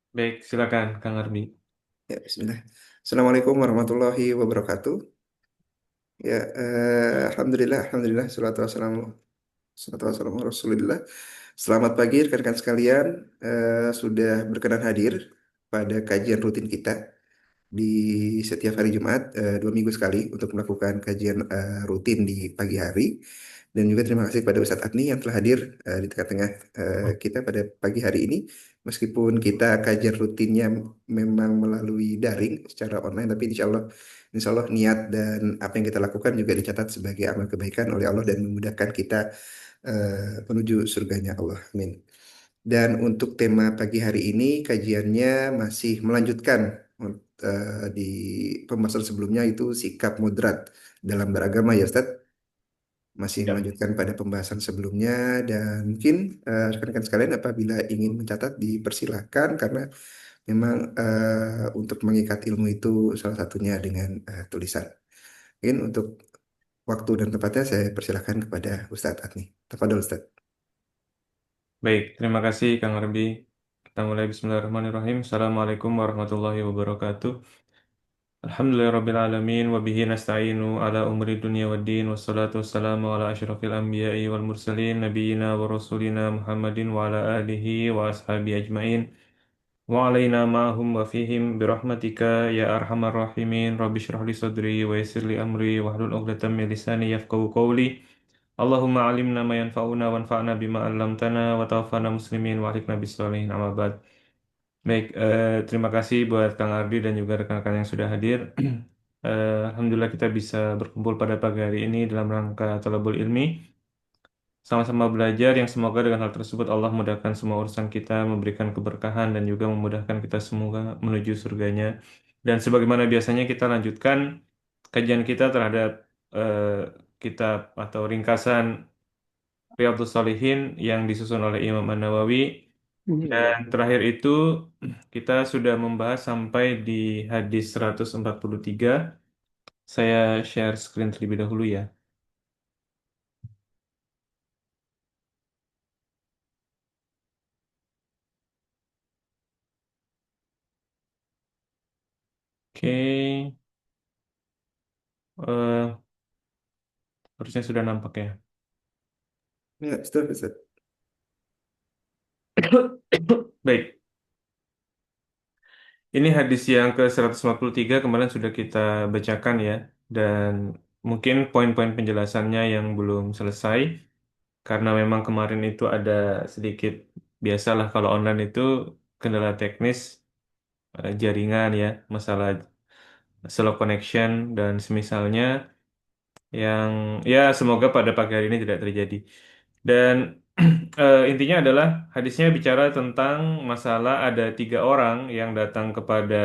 Baik, silakan Kang Arbi. Ya, Bismillah. Assalamualaikum warahmatullahi wabarakatuh. Ya, Alhamdulillah, Alhamdulillah, salatu wassalamu Rasulillah. Selamat pagi rekan-rekan sekalian. Sudah berkenan hadir pada kajian rutin kita di setiap hari Jumat, 2 minggu sekali untuk melakukan kajian rutin di pagi hari. Dan juga terima kasih kepada Ustadz Adni yang telah hadir di tengah-tengah kita pada pagi hari ini. Meskipun kita kajian rutinnya memang melalui daring secara online, tapi insya Allah niat dan apa yang kita lakukan juga dicatat sebagai amal kebaikan oleh Allah dan memudahkan kita menuju surganya Allah. Amin. Dan untuk tema pagi hari ini kajiannya masih melanjutkan di pembahasan sebelumnya itu sikap moderat dalam beragama ya Ustaz. Masih Ya. melanjutkan pada pembahasan sebelumnya dan mungkin rekan-rekan sekalian apabila ingin mencatat dipersilahkan karena memang untuk mengikat ilmu itu salah satunya dengan tulisan. Mungkin untuk waktu dan tempatnya saya persilahkan kepada Ustadz Adni. Tafadhol Ustadz. Baik, terima kasih Kang Arbi. Kita mulai Bismillahirrahmanirrahim. Assalamualaikum warahmatullahi wabarakatuh. Alhamdulillahirabbil alamin wa bihi nasta'inu ala umri dunya waddin wassalatu wassalamu ala asyrafil anbiya'i wal mursalin nabiyyina wa rasulina Muhammadin wa ala alihi wa ashabi ajmain wa alaina ma'hum wa fihim birahmatika ya arhamar rahimin rabbi shrah li sadri wa yassir li amri wahlul 'uqdatam min lisani yafqahu qawli. Allahumma alimna ma yanfa'una wanfa'na bima 'allamtana wa tawaffana muslimin wa alikna bis-sholihin amma ba'd. Baik, terima kasih buat Kang Ardi dan juga rekan-rekan yang sudah hadir. Alhamdulillah kita bisa berkumpul pada pagi hari ini dalam rangka talabul ilmi. Sama-sama belajar yang semoga dengan hal tersebut Allah mudahkan semua urusan kita, memberikan keberkahan dan juga memudahkan kita semua menuju surganya. Dan sebagaimana biasanya kita lanjutkan kajian kita terhadap eh, kitab atau ringkasan Riyadhus Shalihin yang disusun oleh Imam An-Nawawi. Dan terakhir itu kita sudah membahas sampai di hadis 143. Saya share screen terlebih dahulu ya. Oke, eh, harusnya sudah nampak ya. Ya, Ustadz. Baik, ini hadis yang ke 153 kemarin sudah kita bacakan ya. Dan mungkin poin-poin penjelasannya yang belum selesai. Karena memang kemarin itu ada sedikit, biasalah kalau online itu kendala teknis, jaringan ya, masalah slow connection dan semisalnya yang ya semoga pada pagi hari ini tidak terjadi. Dan intinya adalah hadisnya bicara tentang masalah ada 3 orang yang datang kepada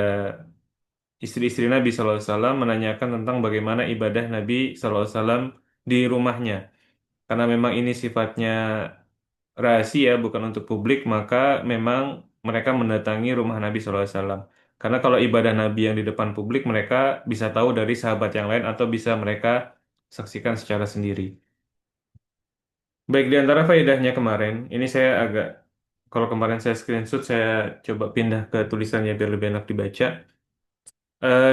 istri-istri Nabi SAW menanyakan tentang bagaimana ibadah Nabi SAW di rumahnya. Karena memang ini sifatnya rahasia bukan untuk publik, maka memang mereka mendatangi rumah Nabi SAW. Karena kalau ibadah Nabi yang di depan publik, mereka bisa tahu dari sahabat yang lain atau bisa mereka saksikan secara sendiri. Baik, di antara faedahnya kemarin, ini saya agak, kalau kemarin saya screenshot, saya coba pindah ke tulisannya biar lebih enak dibaca.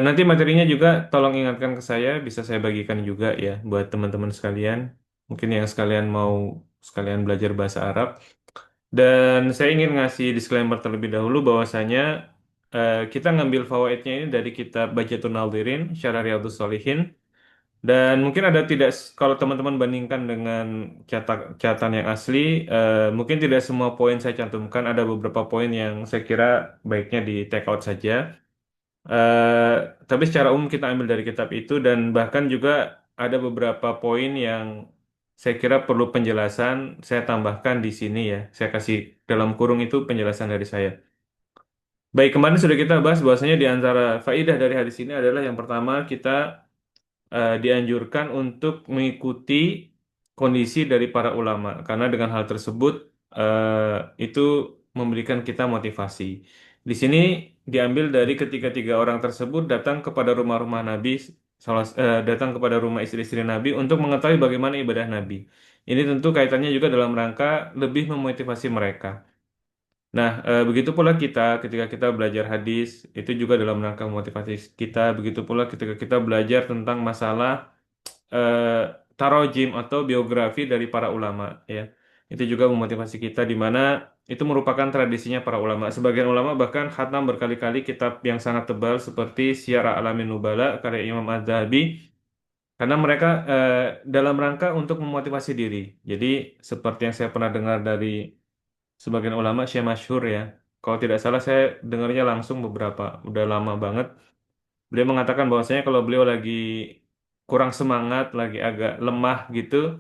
Nanti materinya juga tolong ingatkan ke saya, bisa saya bagikan juga ya buat teman-teman sekalian. Mungkin yang sekalian mau sekalian belajar bahasa Arab. Dan saya ingin ngasih disclaimer terlebih dahulu bahwasanya kita ngambil fawaidnya ini dari kitab Bajatun Nadirin, Syarah Riyadhus Shalihin. Dan mungkin ada tidak, kalau teman-teman bandingkan dengan catatan yang asli, mungkin tidak semua poin saya cantumkan. Ada beberapa poin yang saya kira baiknya di take out saja. Eh, tapi secara umum kita ambil dari kitab itu dan bahkan juga ada beberapa poin yang saya kira perlu penjelasan. Saya tambahkan di sini ya. Saya kasih dalam kurung itu penjelasan dari saya. Baik, kemarin sudah kita bahas bahwasanya di antara faidah dari hadis ini adalah yang pertama kita dianjurkan untuk mengikuti kondisi dari para ulama karena dengan hal tersebut itu memberikan kita motivasi. Di sini diambil dari ketika 3 orang tersebut datang kepada rumah-rumah Nabi, datang kepada rumah istri-istri Nabi untuk mengetahui bagaimana ibadah Nabi. Ini tentu kaitannya juga dalam rangka lebih memotivasi mereka. Nah, begitu pula kita ketika kita belajar hadis itu juga dalam rangka memotivasi kita. Begitu pula ketika kita belajar tentang masalah eh, tarojim atau biografi dari para ulama, ya. Itu juga memotivasi kita di mana itu merupakan tradisinya para ulama. Sebagian ulama bahkan khatam berkali-kali kitab yang sangat tebal seperti Syiar A'lamin Nubala karya Imam Az-Zahabi karena mereka dalam rangka untuk memotivasi diri. Jadi seperti yang saya pernah dengar dari sebagian ulama Syekh Masyhur ya. Kalau tidak salah saya dengarnya langsung beberapa, udah lama banget. Beliau mengatakan bahwasanya kalau beliau lagi kurang semangat, lagi agak lemah gitu,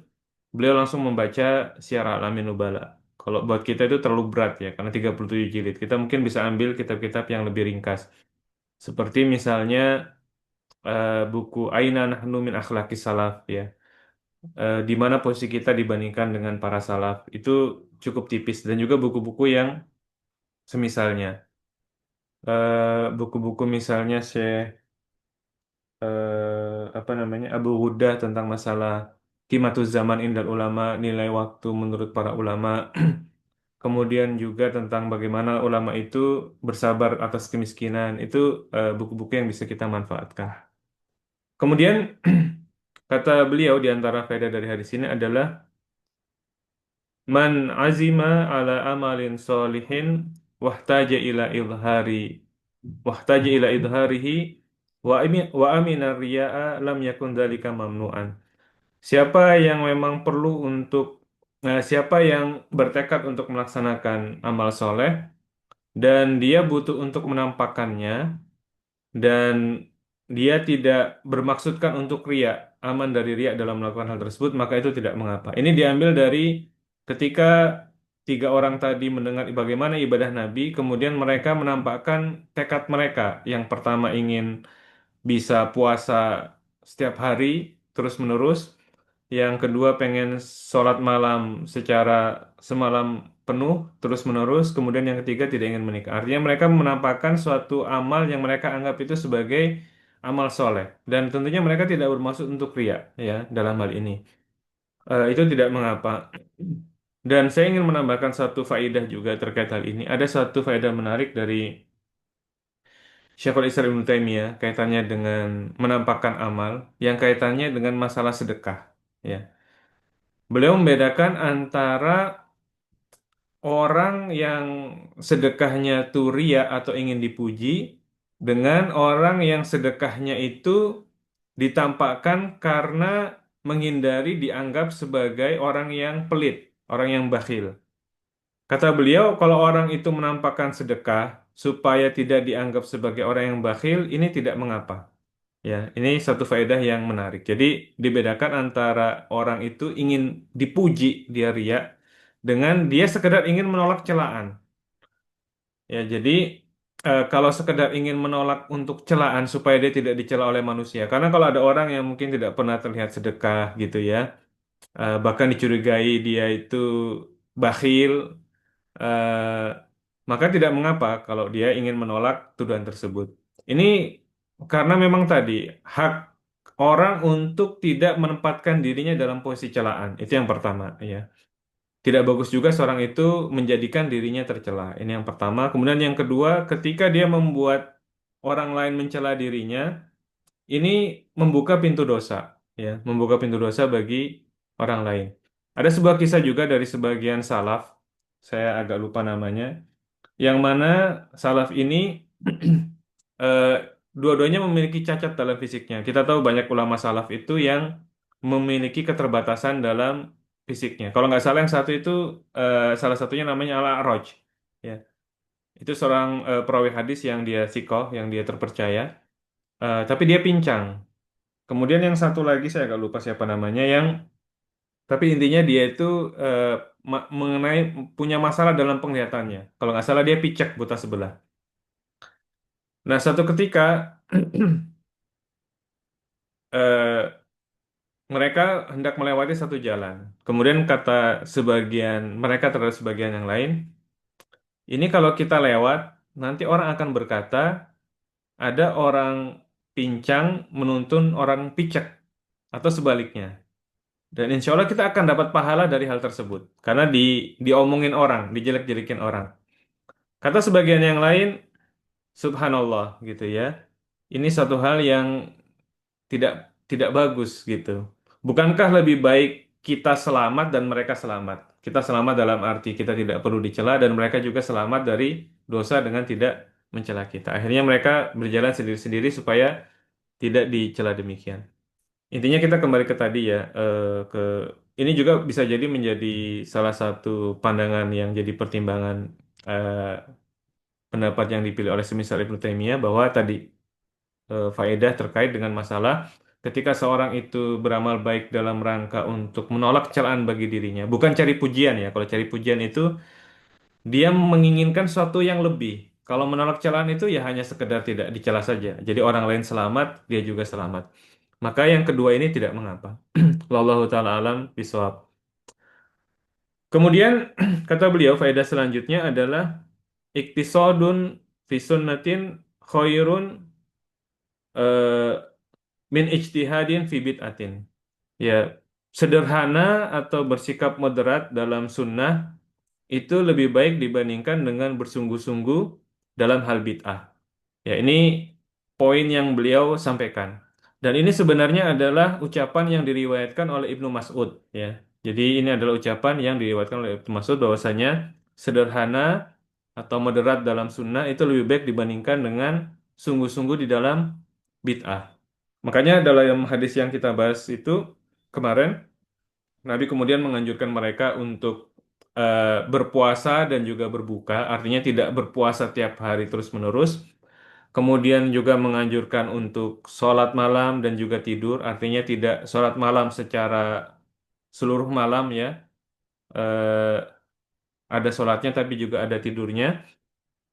beliau langsung membaca Syiar A'lamin Nubala. Kalau buat kita itu terlalu berat ya, karena 37 jilid. Kita mungkin bisa ambil kitab-kitab yang lebih ringkas. Seperti misalnya buku Aina Nahnu min Akhlaqis Salaf ya. Di mana posisi kita dibandingkan dengan para salaf. Itu cukup tipis. Dan juga buku-buku yang semisalnya. Buku-buku misalnya apa namanya Abu Huda tentang masalah Qimatuz Zaman Indal Ulama, nilai waktu menurut para ulama. Kemudian juga tentang bagaimana ulama itu bersabar atas kemiskinan. Itu buku-buku yang bisa kita manfaatkan. Kemudian kata beliau di antara faedah dari hadis ini adalah man azima ala amalin solihin wahtaja ila idhari wahtaja ila idharihi wa amina riya'a lam yakun dzalika mamnu'an. Siapa yang memang perlu untuk siapa yang bertekad untuk melaksanakan amal soleh dan dia butuh untuk menampakkannya dan dia tidak bermaksudkan untuk riya, aman dari riya dalam melakukan hal tersebut, maka itu tidak mengapa. Ini diambil dari ketika tiga orang tadi mendengar bagaimana ibadah Nabi, kemudian mereka menampakkan tekad mereka. Yang pertama ingin bisa puasa setiap hari terus-menerus. Yang kedua pengen sholat malam secara semalam penuh terus-menerus. Kemudian yang ketiga tidak ingin menikah. Artinya mereka menampakkan suatu amal yang mereka anggap itu sebagai amal soleh. Dan tentunya mereka tidak bermaksud untuk ria ya dalam hal ini. Itu tidak mengapa. Dan saya ingin menambahkan satu faedah juga terkait hal ini. Ada satu faedah menarik dari Syekhul Islam Ibnu Taimiyah kaitannya dengan menampakkan amal yang kaitannya dengan masalah sedekah. Ya, beliau membedakan antara orang yang sedekahnya tuh ria atau ingin dipuji dengan orang yang sedekahnya itu ditampakkan karena menghindari dianggap sebagai orang yang pelit, orang yang bakhil. Kata beliau, kalau orang itu menampakkan sedekah supaya tidak dianggap sebagai orang yang bakhil, ini tidak mengapa. Ya, ini satu faedah yang menarik. Jadi dibedakan antara orang itu ingin dipuji, dia ria, dengan dia sekedar ingin menolak celaan. Ya, jadi kalau sekedar ingin menolak untuk celaan supaya dia tidak dicela oleh manusia. Karena kalau ada orang yang mungkin tidak pernah terlihat sedekah gitu ya, bahkan dicurigai dia itu bakhil, eh, maka tidak mengapa kalau dia ingin menolak tuduhan tersebut. Ini karena memang tadi hak orang untuk tidak menempatkan dirinya dalam posisi celaan. Itu yang pertama, ya. Tidak bagus juga seorang itu menjadikan dirinya tercela. Ini yang pertama. Kemudian yang kedua, ketika dia membuat orang lain mencela dirinya, ini membuka pintu dosa, ya, membuka pintu dosa bagi orang lain. Ada sebuah kisah juga dari sebagian salaf, saya agak lupa namanya, yang mana salaf ini eh, dua-duanya memiliki cacat dalam fisiknya. Kita tahu banyak ulama salaf itu yang memiliki keterbatasan dalam fisiknya. Kalau nggak salah yang satu itu salah satunya namanya Al-A'raj. Ya, itu seorang perawi hadis yang dia sikoh, yang dia terpercaya, tapi dia pincang. Kemudian yang satu lagi saya agak lupa siapa namanya, yang tapi intinya dia itu eh, mengenai punya masalah dalam penglihatannya. Kalau nggak salah dia picek buta sebelah. Nah, satu ketika eh, mereka hendak melewati satu jalan. Kemudian kata sebagian mereka terhadap sebagian yang lain, ini kalau kita lewat, nanti orang akan berkata, ada orang pincang menuntun orang picek atau sebaliknya. Dan insya Allah kita akan dapat pahala dari hal tersebut. Karena diomongin orang, dijelek-jelekin orang. Kata sebagian yang lain, subhanallah gitu ya. Ini satu hal yang tidak tidak bagus gitu. Bukankah lebih baik kita selamat dan mereka selamat? Kita selamat dalam arti kita tidak perlu dicela dan mereka juga selamat dari dosa dengan tidak mencela kita. Akhirnya mereka berjalan sendiri-sendiri supaya tidak dicela demikian. Intinya kita kembali ke tadi ya, ke ini juga bisa jadi menjadi salah satu pandangan yang jadi pertimbangan pendapat yang dipilih oleh semisal Ibnu Taimiyah bahwa tadi faedah terkait dengan masalah ketika seorang itu beramal baik dalam rangka untuk menolak celaan bagi dirinya, bukan cari pujian ya. Kalau cari pujian itu dia menginginkan sesuatu yang lebih. Kalau menolak celaan itu ya hanya sekedar tidak dicela saja. Jadi orang lain selamat, dia juga selamat. Maka yang kedua ini tidak mengapa. Wallahu taala alam bisawab. Kemudian kata beliau faedah selanjutnya adalah iktisodun fi sunnatin khairun eh, min ijtihadin fi bid'atin. Ya, sederhana atau bersikap moderat dalam sunnah itu lebih baik dibandingkan dengan bersungguh-sungguh dalam hal bid'ah. Ya, ini poin yang beliau sampaikan. Dan ini sebenarnya adalah ucapan yang diriwayatkan oleh Ibnu Mas'ud, ya. Jadi ini adalah ucapan yang diriwayatkan oleh Ibnu Mas'ud bahwasanya sederhana atau moderat dalam sunnah itu lebih baik dibandingkan dengan sungguh-sungguh di dalam bid'ah. Makanya dalam hadis yang kita bahas itu kemarin, Nabi kemudian menganjurkan mereka untuk berpuasa dan juga berbuka, artinya tidak berpuasa tiap hari terus-menerus. Kemudian juga menganjurkan untuk sholat malam dan juga tidur, artinya tidak sholat malam secara seluruh malam ya, eh, ada sholatnya tapi juga ada tidurnya,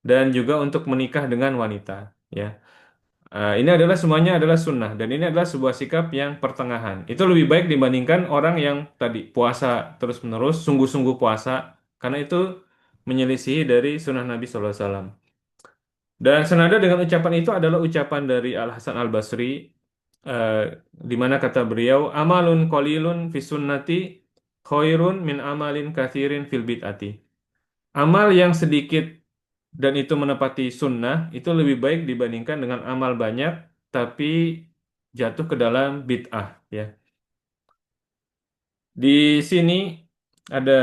dan juga untuk menikah dengan wanita. Ya, ini adalah semuanya adalah sunnah dan ini adalah sebuah sikap yang pertengahan. Itu lebih baik dibandingkan orang yang tadi puasa terus-menerus, sungguh-sungguh puasa, karena itu menyelisihi dari sunnah Nabi SAW. Dan senada dengan ucapan itu adalah ucapan dari Al Hasan Al Basri, eh, di mana kata beliau, amalun qalilun fi sunnati khairun min amalin kathirin fil bid'ati. Amal yang sedikit dan itu menepati sunnah itu lebih baik dibandingkan dengan amal banyak tapi jatuh ke dalam bid'ah ya. Di sini ada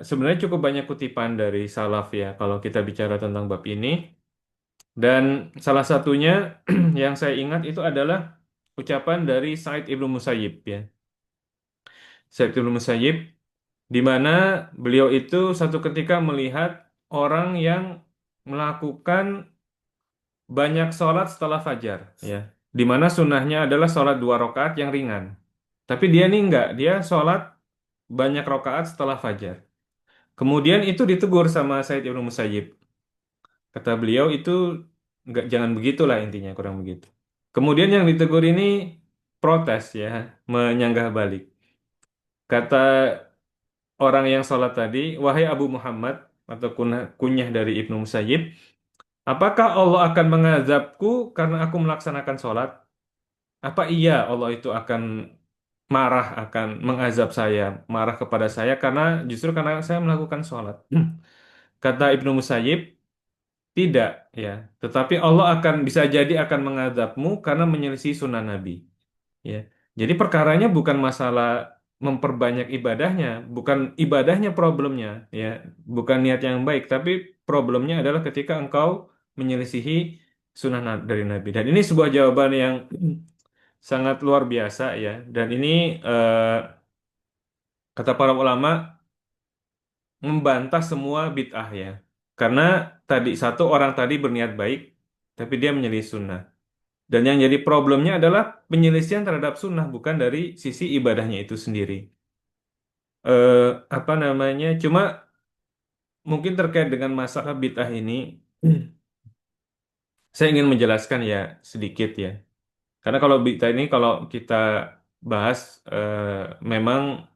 sebenarnya cukup banyak kutipan dari salaf ya kalau kita bicara tentang bab ini dan salah satunya yang saya ingat itu adalah ucapan dari Said Ibnu Musayyib ya. Said Ibnu Musayyib di mana beliau itu satu ketika melihat orang yang melakukan banyak sholat setelah fajar, ya. Di mana sunnahnya adalah sholat 2 rakaat yang ringan. Tapi dia nih enggak, dia sholat banyak rakaat setelah fajar. Kemudian itu ditegur sama Said Ibnu Musayyib. Kata beliau itu enggak, jangan begitulah intinya, kurang begitu. Kemudian yang ditegur ini protes ya, menyanggah balik. Kata orang yang sholat tadi, wahai Abu Muhammad atau kunyah dari Ibnu Musayyib, apakah Allah akan mengazabku karena aku melaksanakan sholat? Apa iya Allah itu akan marah, akan mengazab saya, marah kepada saya karena justru karena saya melakukan sholat? Kata Ibnu Musayyib, tidak ya. Tetapi Allah akan bisa jadi akan mengazabmu karena menyelisih sunnah Nabi. Ya. Jadi perkaranya bukan masalah memperbanyak ibadahnya, bukan ibadahnya problemnya, ya, bukan niat yang baik, tapi problemnya adalah ketika engkau menyelisihi sunnah dari Nabi. Dan ini sebuah jawaban yang sangat luar biasa ya. Dan ini kata para ulama membantah semua bid'ah ya. Karena tadi satu orang tadi berniat baik, tapi dia menyelisih sunnah. Dan yang jadi problemnya adalah penyelisihan terhadap sunnah, bukan dari sisi ibadahnya itu sendiri. Eh, apa namanya? Cuma mungkin terkait dengan masalah bid'ah ini, saya ingin menjelaskan ya sedikit ya. Karena kalau bid'ah ini kalau kita bahas, memang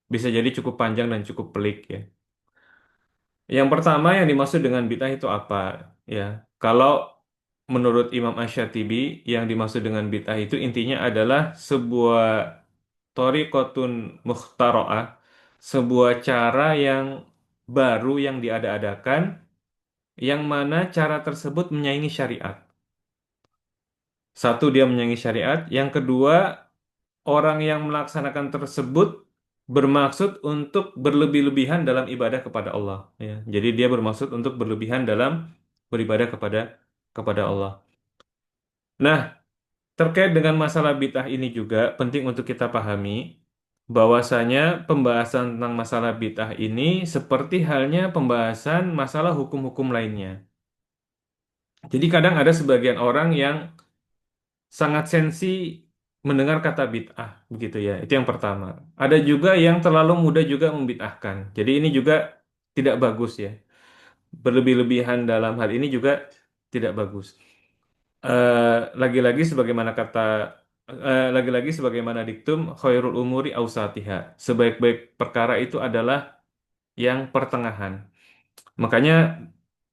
bisa jadi cukup panjang dan cukup pelik ya. Yang pertama yang dimaksud dengan bid'ah itu apa? Ya, kalau menurut Imam Ash-Shatibi yang dimaksud dengan bid'ah itu intinya adalah sebuah thoriqatun mukhtara'ah, sebuah cara yang baru yang diada-adakan yang mana cara tersebut menyaingi syariat. Satu, dia menyaingi syariat. Yang kedua, orang yang melaksanakan tersebut bermaksud untuk berlebih-lebihan dalam ibadah kepada Allah. Ya. Jadi dia bermaksud untuk berlebihan dalam beribadah kepada Allah. Nah, terkait dengan masalah bid'ah ini juga penting untuk kita pahami bahwasanya pembahasan tentang masalah bid'ah ini seperti halnya pembahasan masalah hukum-hukum lainnya. Jadi kadang ada sebagian orang yang sangat sensi mendengar kata bid'ah, begitu ya. Itu yang pertama. Ada juga yang terlalu mudah juga membid'ahkan. Jadi ini juga tidak bagus ya. Berlebih-lebihan dalam hal ini juga tidak bagus. Lagi-lagi sebagaimana lagi-lagi sebagaimana diktum khairul umuri ausatiha. Sebaik-baik perkara itu adalah yang pertengahan. Makanya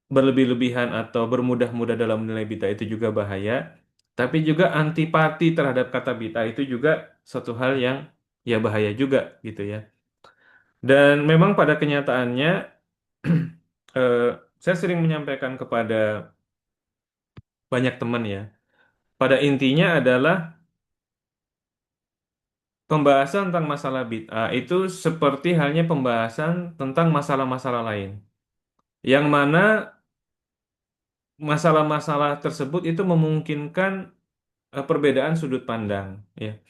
berlebih-lebihan atau bermudah-mudah dalam menilai bid'ah itu juga bahaya. Tapi juga antipati terhadap kata bid'ah itu juga suatu hal yang ya bahaya juga gitu ya. Dan memang pada kenyataannya eh, saya sering menyampaikan kepada banyak teman ya. Pada intinya adalah pembahasan tentang masalah bid'ah itu seperti halnya pembahasan tentang masalah-masalah lain. Yang mana masalah-masalah tersebut itu memungkinkan perbedaan sudut pandang. Ya.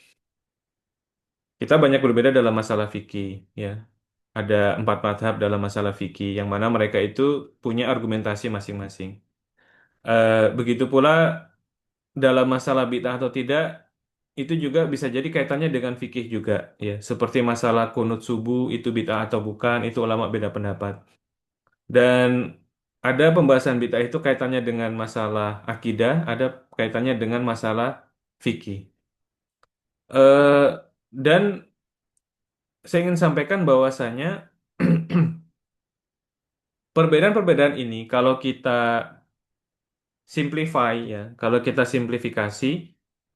Kita banyak berbeda dalam masalah fikih. Ya. Ada 4 mazhab dalam masalah fikih, yang mana mereka itu punya argumentasi masing-masing. Begitu pula dalam masalah bid'ah atau tidak, itu juga bisa jadi kaitannya dengan fikih juga. Ya. Seperti masalah kunut subuh, itu bid'ah atau bukan, itu ulama beda pendapat. Dan ada pembahasan bid'ah itu kaitannya dengan masalah akidah, ada kaitannya dengan masalah fikih. Dan saya ingin sampaikan bahwasanya perbedaan-perbedaan ini kalau kita simplify ya, kalau kita simplifikasi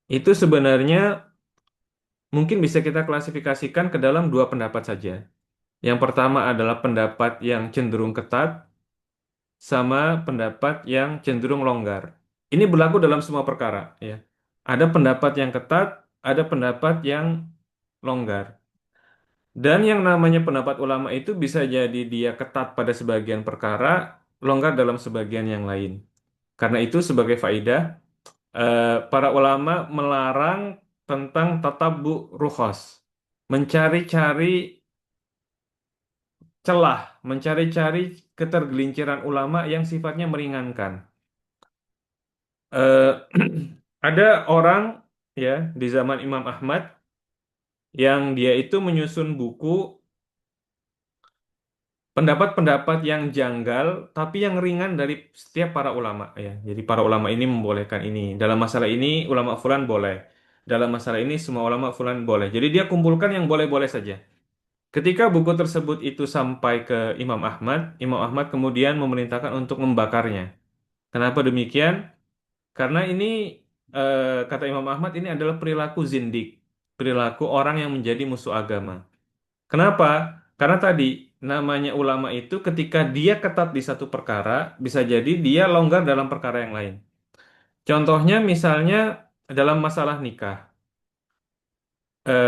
itu sebenarnya mungkin bisa kita klasifikasikan ke dalam 2 pendapat saja. Yang pertama adalah pendapat yang cenderung ketat sama pendapat yang cenderung longgar. Ini berlaku dalam semua perkara ya. Ada pendapat yang ketat, ada pendapat yang longgar. Dan yang namanya pendapat ulama itu bisa jadi dia ketat pada sebagian perkara, longgar dalam sebagian yang lain. Karena itu sebagai faidah, para ulama melarang tentang tatabbu rukhas, mencari-cari celah, mencari-cari ketergelinciran ulama yang sifatnya meringankan. Eh, ada orang ya di zaman Imam Ahmad yang dia itu menyusun buku pendapat-pendapat yang janggal tapi yang ringan dari setiap para ulama ya. Jadi para ulama ini membolehkan ini. Dalam masalah ini ulama fulan boleh. Dalam masalah ini semua ulama fulan boleh. Jadi dia kumpulkan yang boleh-boleh saja. Ketika buku tersebut itu sampai ke Imam Ahmad, Imam Ahmad kemudian memerintahkan untuk membakarnya. Kenapa demikian? Karena ini kata Imam Ahmad ini adalah perilaku zindik, perilaku orang yang menjadi musuh agama. Kenapa? Karena tadi namanya ulama itu ketika dia ketat di satu perkara, bisa jadi dia longgar dalam perkara yang lain. Contohnya misalnya dalam masalah nikah.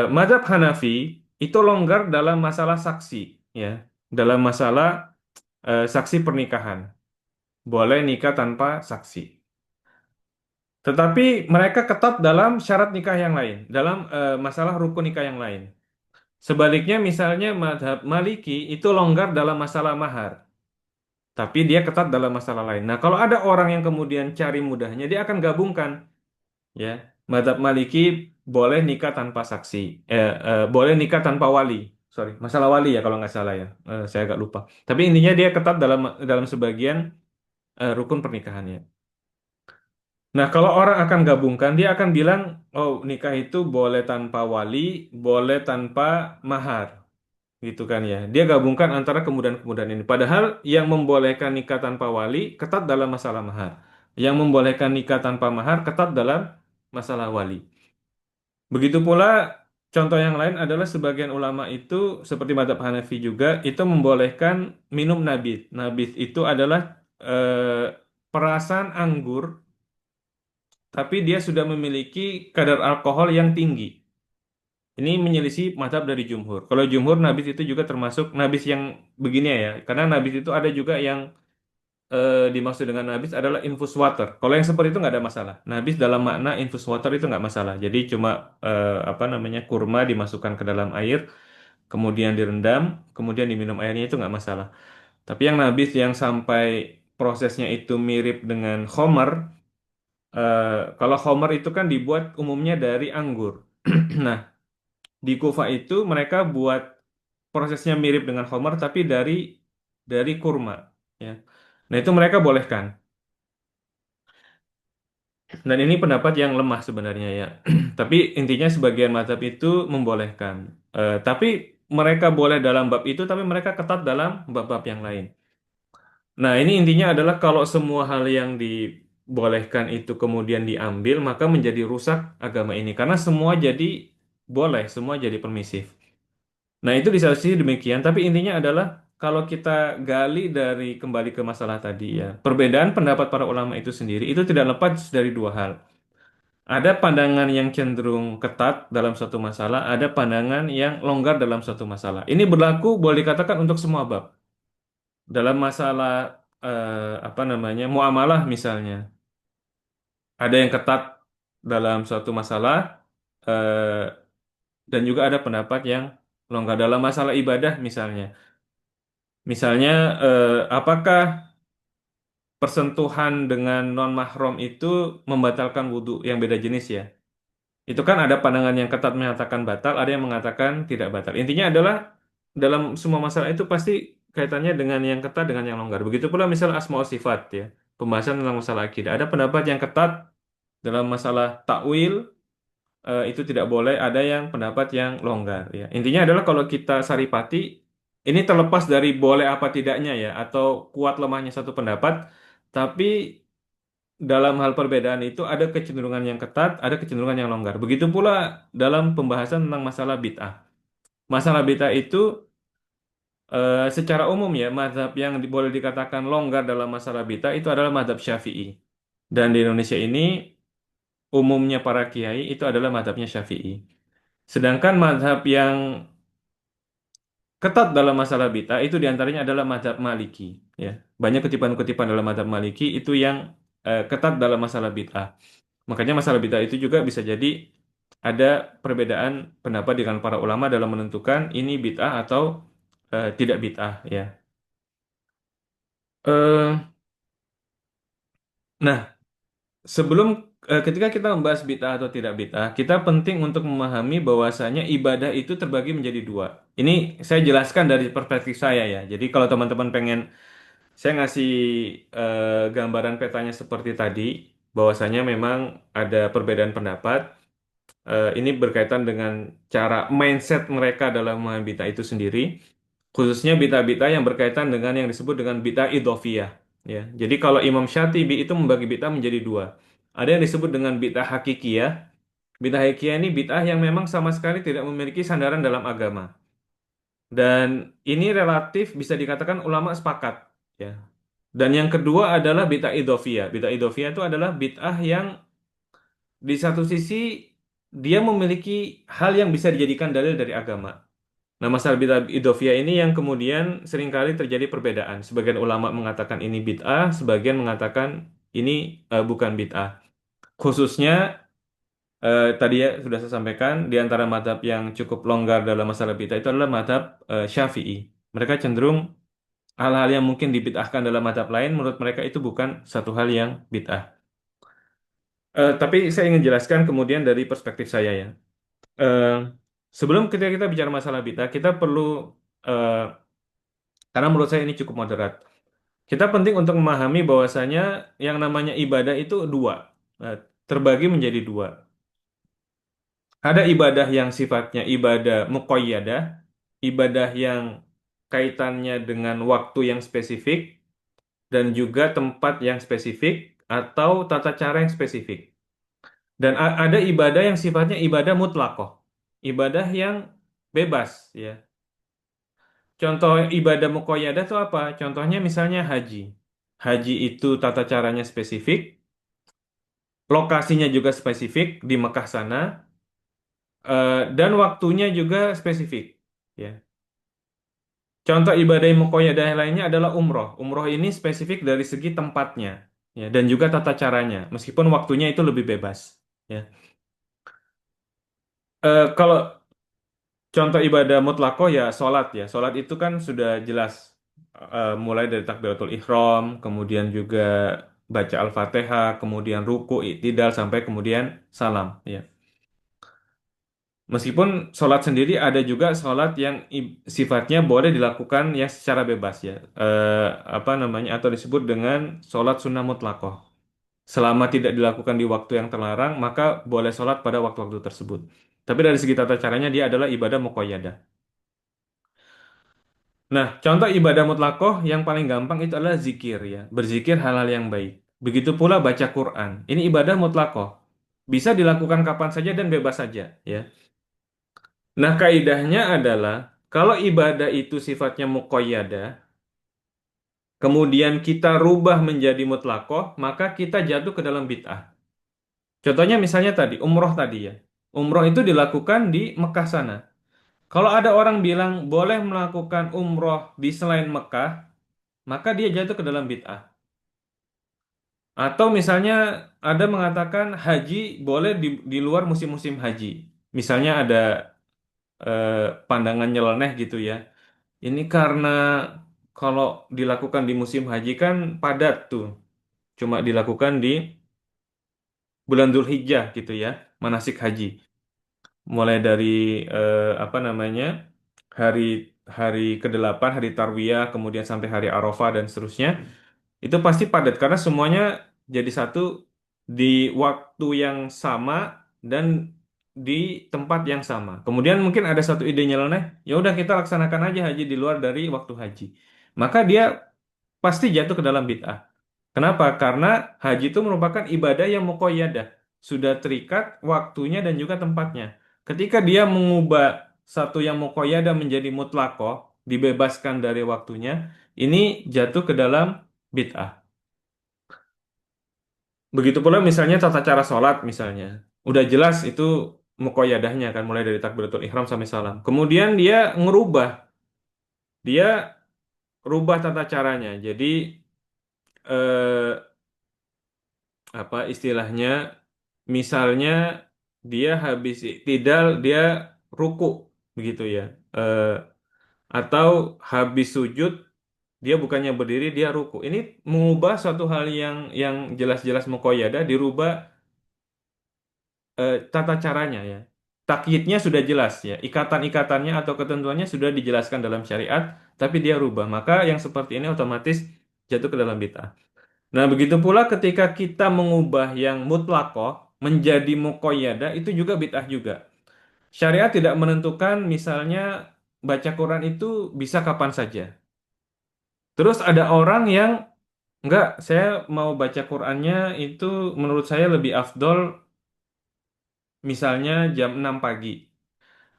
Mazhab Hanafi itu longgar dalam masalah saksi, ya, dalam masalah saksi pernikahan. Boleh nikah tanpa saksi. Tetapi mereka ketat dalam syarat nikah yang lain, dalam masalah rukun nikah yang lain. Sebaliknya misalnya mazhab Maliki itu longgar dalam masalah mahar. Tapi dia ketat dalam masalah lain. Nah, kalau ada orang yang kemudian cari mudahnya, dia akan gabungkan, ya. Mazhab Maliki boleh nikah tanpa saksi, boleh nikah tanpa wali. Sorry, masalah wali ya kalau nggak salah ya. Saya agak lupa. Tapi intinya dia ketat dalam dalam sebagian rukun pernikahannya. Nah, kalau orang akan gabungkan, dia akan bilang, oh nikah itu boleh tanpa wali, boleh tanpa mahar. Gitu kan ya. Dia gabungkan antara kemudahan-kemudahan ini. Padahal yang membolehkan nikah tanpa wali ketat dalam masalah mahar. Yang membolehkan nikah tanpa mahar ketat dalam masalah wali. Begitu pula contoh yang lain adalah sebagian ulama itu seperti mazhab Hanafi juga itu membolehkan minum nabit. Nabit itu adalah eh, perasan anggur, tapi dia sudah memiliki kadar alkohol yang tinggi. Ini menyelisih mazhab dari jumhur. Kalau jumhur nabis itu juga termasuk nabis yang begini ya, karena nabis itu ada juga yang dimaksud dengan nabis adalah infus water. Kalau yang seperti itu nggak ada masalah. Nabis dalam makna infus water itu nggak masalah. Jadi cuma apa namanya kurma dimasukkan ke dalam air, kemudian direndam, kemudian diminum airnya itu nggak masalah. Tapi yang nabis yang sampai prosesnya itu mirip dengan khomer, kalau khomer itu kan dibuat umumnya dari anggur. Nah, di Kufa itu mereka buat prosesnya mirip dengan khomer tapi dari kurma, ya. Nah, itu mereka bolehkan. Dan ini pendapat yang lemah sebenarnya ya. Tapi intinya sebagian mazhab itu membolehkan. Tapi mereka boleh dalam bab itu, tapi mereka ketat dalam bab-bab yang lain. Nah, ini intinya adalah kalau semua hal yang dibolehkan itu kemudian diambil, maka menjadi rusak agama ini. Karena semua jadi boleh, semua jadi permisif. Nah, itu di satu sisi demikian, tapi intinya adalah kalau kita gali dari kembali ke masalah tadi ya, perbedaan pendapat para ulama itu sendiri itu tidak lepas dari dua hal. Ada pandangan yang cenderung ketat dalam suatu masalah, ada pandangan yang longgar dalam suatu masalah. Ini berlaku boleh dikatakan untuk semua bab. Dalam masalah apa namanya muamalah misalnya, ada yang ketat dalam suatu masalah eh, dan juga ada pendapat yang longgar dalam masalah ibadah misalnya. Misalnya apakah persentuhan dengan non mahram itu membatalkan wudhu yang beda jenis ya? Itu kan ada pandangan yang ketat mengatakan batal, ada yang mengatakan tidak batal. Intinya adalah dalam semua masalah itu pasti kaitannya dengan yang ketat dengan yang longgar. Begitu pula misal asma wa sifat ya, pembahasan tentang masalah akidah. Ada pendapat yang ketat dalam masalah takwil itu tidak boleh, ada yang pendapat yang longgar ya. Intinya adalah kalau kita saripati ini terlepas dari boleh apa tidaknya ya atau kuat lemahnya satu pendapat, tapi dalam hal perbedaan itu ada kecenderungan yang ketat, ada kecenderungan yang longgar. Begitu pula dalam pembahasan tentang masalah bid'ah. Masalah bid'ah itu secara umum ya, mazhab yang boleh dikatakan longgar dalam masalah bid'ah itu adalah mazhab Syafi'i. Dan di Indonesia ini umumnya para kiai itu adalah mazhabnya Syafi'i. Sedangkan mazhab yang ketat dalam masalah bid'ah itu diantaranya adalah mazhab Maliki. Ya, banyak kutipan-kutipan dalam mazhab Maliki itu yang ketat dalam masalah bid'ah. Makanya masalah bid'ah itu juga bisa jadi ada perbedaan pendapat dengan para ulama dalam menentukan ini bid'ah atau tidak bid'ah ya. Eh, nah, sebelum ketika kita membahas bid'ah atau tidak bid'ah, kita penting untuk memahami bahwasanya ibadah itu terbagi menjadi dua. Ini saya jelaskan dari perspektif saya ya. Jadi kalau teman-teman pengen saya ngasih gambaran petanya seperti tadi, bahwasanya memang ada perbedaan pendapat. Ini berkaitan dengan cara mindset mereka dalam memahami bid'ah itu sendiri, khususnya bid'ah-bid'ah yang berkaitan dengan yang disebut dengan bid'ah idhofiyah. Ya, jadi kalau Imam Syatibi itu membagi bid'ah menjadi dua. Ada yang disebut dengan bid'ah hakikiyah. Bid'ah hakikiyah ini bid'ah yang memang sama sekali tidak memiliki sandaran dalam agama. Dan ini relatif bisa dikatakan ulama sepakat. Ya. Dan yang kedua adalah bid'ah idhofiyah. Bid'ah idhofiyah itu adalah bid'ah yang di satu sisi dia memiliki hal yang bisa dijadikan dalil dari agama. Nah, masalah bid'ah idhofiyah ini yang kemudian seringkali terjadi perbedaan. Sebagian ulama mengatakan ini bid'ah, sebagian mengatakan ini bukan bid'ah. Khususnya tadi ya sudah saya sampaikan di antara mazhab yang cukup longgar dalam masalah bid'ah itu adalah mazhab Syafi'i. Mereka cenderung hal-hal yang mungkin dibid'ahkan dalam mazhab lain menurut mereka itu bukan satu hal yang bid'ah. Tapi saya ingin jelaskan kemudian dari perspektif saya ya. Eh, Sebelum kita bicara masalah bid'ah, kita perlu eh, karena menurut saya ini cukup moderat. Kita penting untuk memahami bahwasanya yang namanya ibadah itu dua, eh, terbagi menjadi dua. Ada ibadah yang sifatnya ibadah muqayyadah, ibadah yang kaitannya dengan waktu yang spesifik dan juga tempat yang spesifik atau tata cara yang spesifik. Dan ada ibadah yang sifatnya ibadah mutlakoh, ibadah yang bebas ya. Contoh ibadah muqayyadah itu apa? Contohnya misalnya haji. haji itu tata caranya spesifik, lokasinya juga spesifik di Mekah sana, dan waktunya juga spesifik. Ya. Contoh ibadah muqayyadah lainnya adalah umroh. Umroh ini spesifik dari segi tempatnya, ya, dan juga tata caranya, meskipun waktunya itu lebih bebas. Ya. Kalau contoh ibadah mutlakoh ya sholat ya. Sholat itu kan sudah jelas, mulai dari takbiratul ihram, kemudian juga baca Al-Fatihah, kemudian ruku, i'tidal sampai kemudian salam ya. Meskipun sholat sendiri ada juga sholat yang sifatnya boleh dilakukan ya secara bebas ya. Apa namanya atau disebut dengan sholat sunnah mutlakoh. Selama tidak dilakukan di waktu yang terlarang, maka boleh sholat pada waktu-waktu tersebut. Tapi dari segi tata caranya dia adalah ibadah muqayyadah. Nah, contoh ibadah mutlakoh yang paling gampang itu adalah zikir ya, berzikir hal-hal yang baik. Begitu pula baca Quran. Ini ibadah mutlakoh. Bisa dilakukan kapan saja dan bebas saja ya. Nah, kaidahnya adalah kalau ibadah itu sifatnya muqayyadah, kemudian kita rubah menjadi mutlakoh, maka kita jatuh ke dalam bid'ah. Contohnya misalnya tadi, umroh tadi ya. Umroh itu dilakukan di Mekah sana. Kalau ada orang bilang boleh melakukan umroh di selain Mekah, maka dia jatuh ke dalam bid'ah. Atau misalnya ada mengatakan haji boleh di luar musim-musim haji. Misalnya ada eh, pandangan nyeleneh gitu ya. Ini karena kalau dilakukan di musim haji kan padat tuh. Cuma dilakukan di bulan Dzulhijjah gitu ya, manasik haji. Mulai dari apa namanya? hari hari ke-8, hari Tarwiyah, kemudian sampai hari Arafah dan seterusnya. Itu pasti padat karena semuanya jadi satu di waktu yang sama dan di tempat yang sama. Kemudian mungkin ada satu ide nyeleneh, ya udah kita laksanakan aja haji di luar dari waktu haji. Maka dia pasti jatuh ke dalam bid'ah. Kenapa? Karena haji itu merupakan ibadah yang muqayyadah, sudah terikat waktunya dan juga tempatnya. Ketika dia mengubah satu yang muqayyadah menjadi mutlakoh, dibebaskan dari waktunya, ini jatuh ke dalam bid'ah. Begitu pula misalnya tata cara sholat misalnya. Udah jelas itu muqayyadahnya kan mulai dari takbiratul ihram sampai salam. Kemudian dia ngerubah, dia rubah tata caranya. Jadi eh, apa istilahnya? Misalnya dia habis iktidal dia ruku begitu ya. Eh, atau habis sujud dia bukannya berdiri dia ruku. Ini mengubah suatu hal yang jelas-jelas muqayyadah dirubah tata caranya ya. Takyidnya sudah jelas ya. Ikatan-ikatannya atau ketentuannya sudah dijelaskan dalam syariat, tapi dia rubah. Maka yang seperti ini otomatis jatuh ke dalam bid'ah. Nah, begitu pula ketika kita mengubah yang mutlakoh menjadi muqayyadah itu juga bid'ah juga. Syariat tidak menentukan misalnya baca Quran itu bisa kapan saja. Terus ada orang yang enggak, saya mau baca Qurannya itu menurut saya lebih afdol misalnya jam 6 pagi.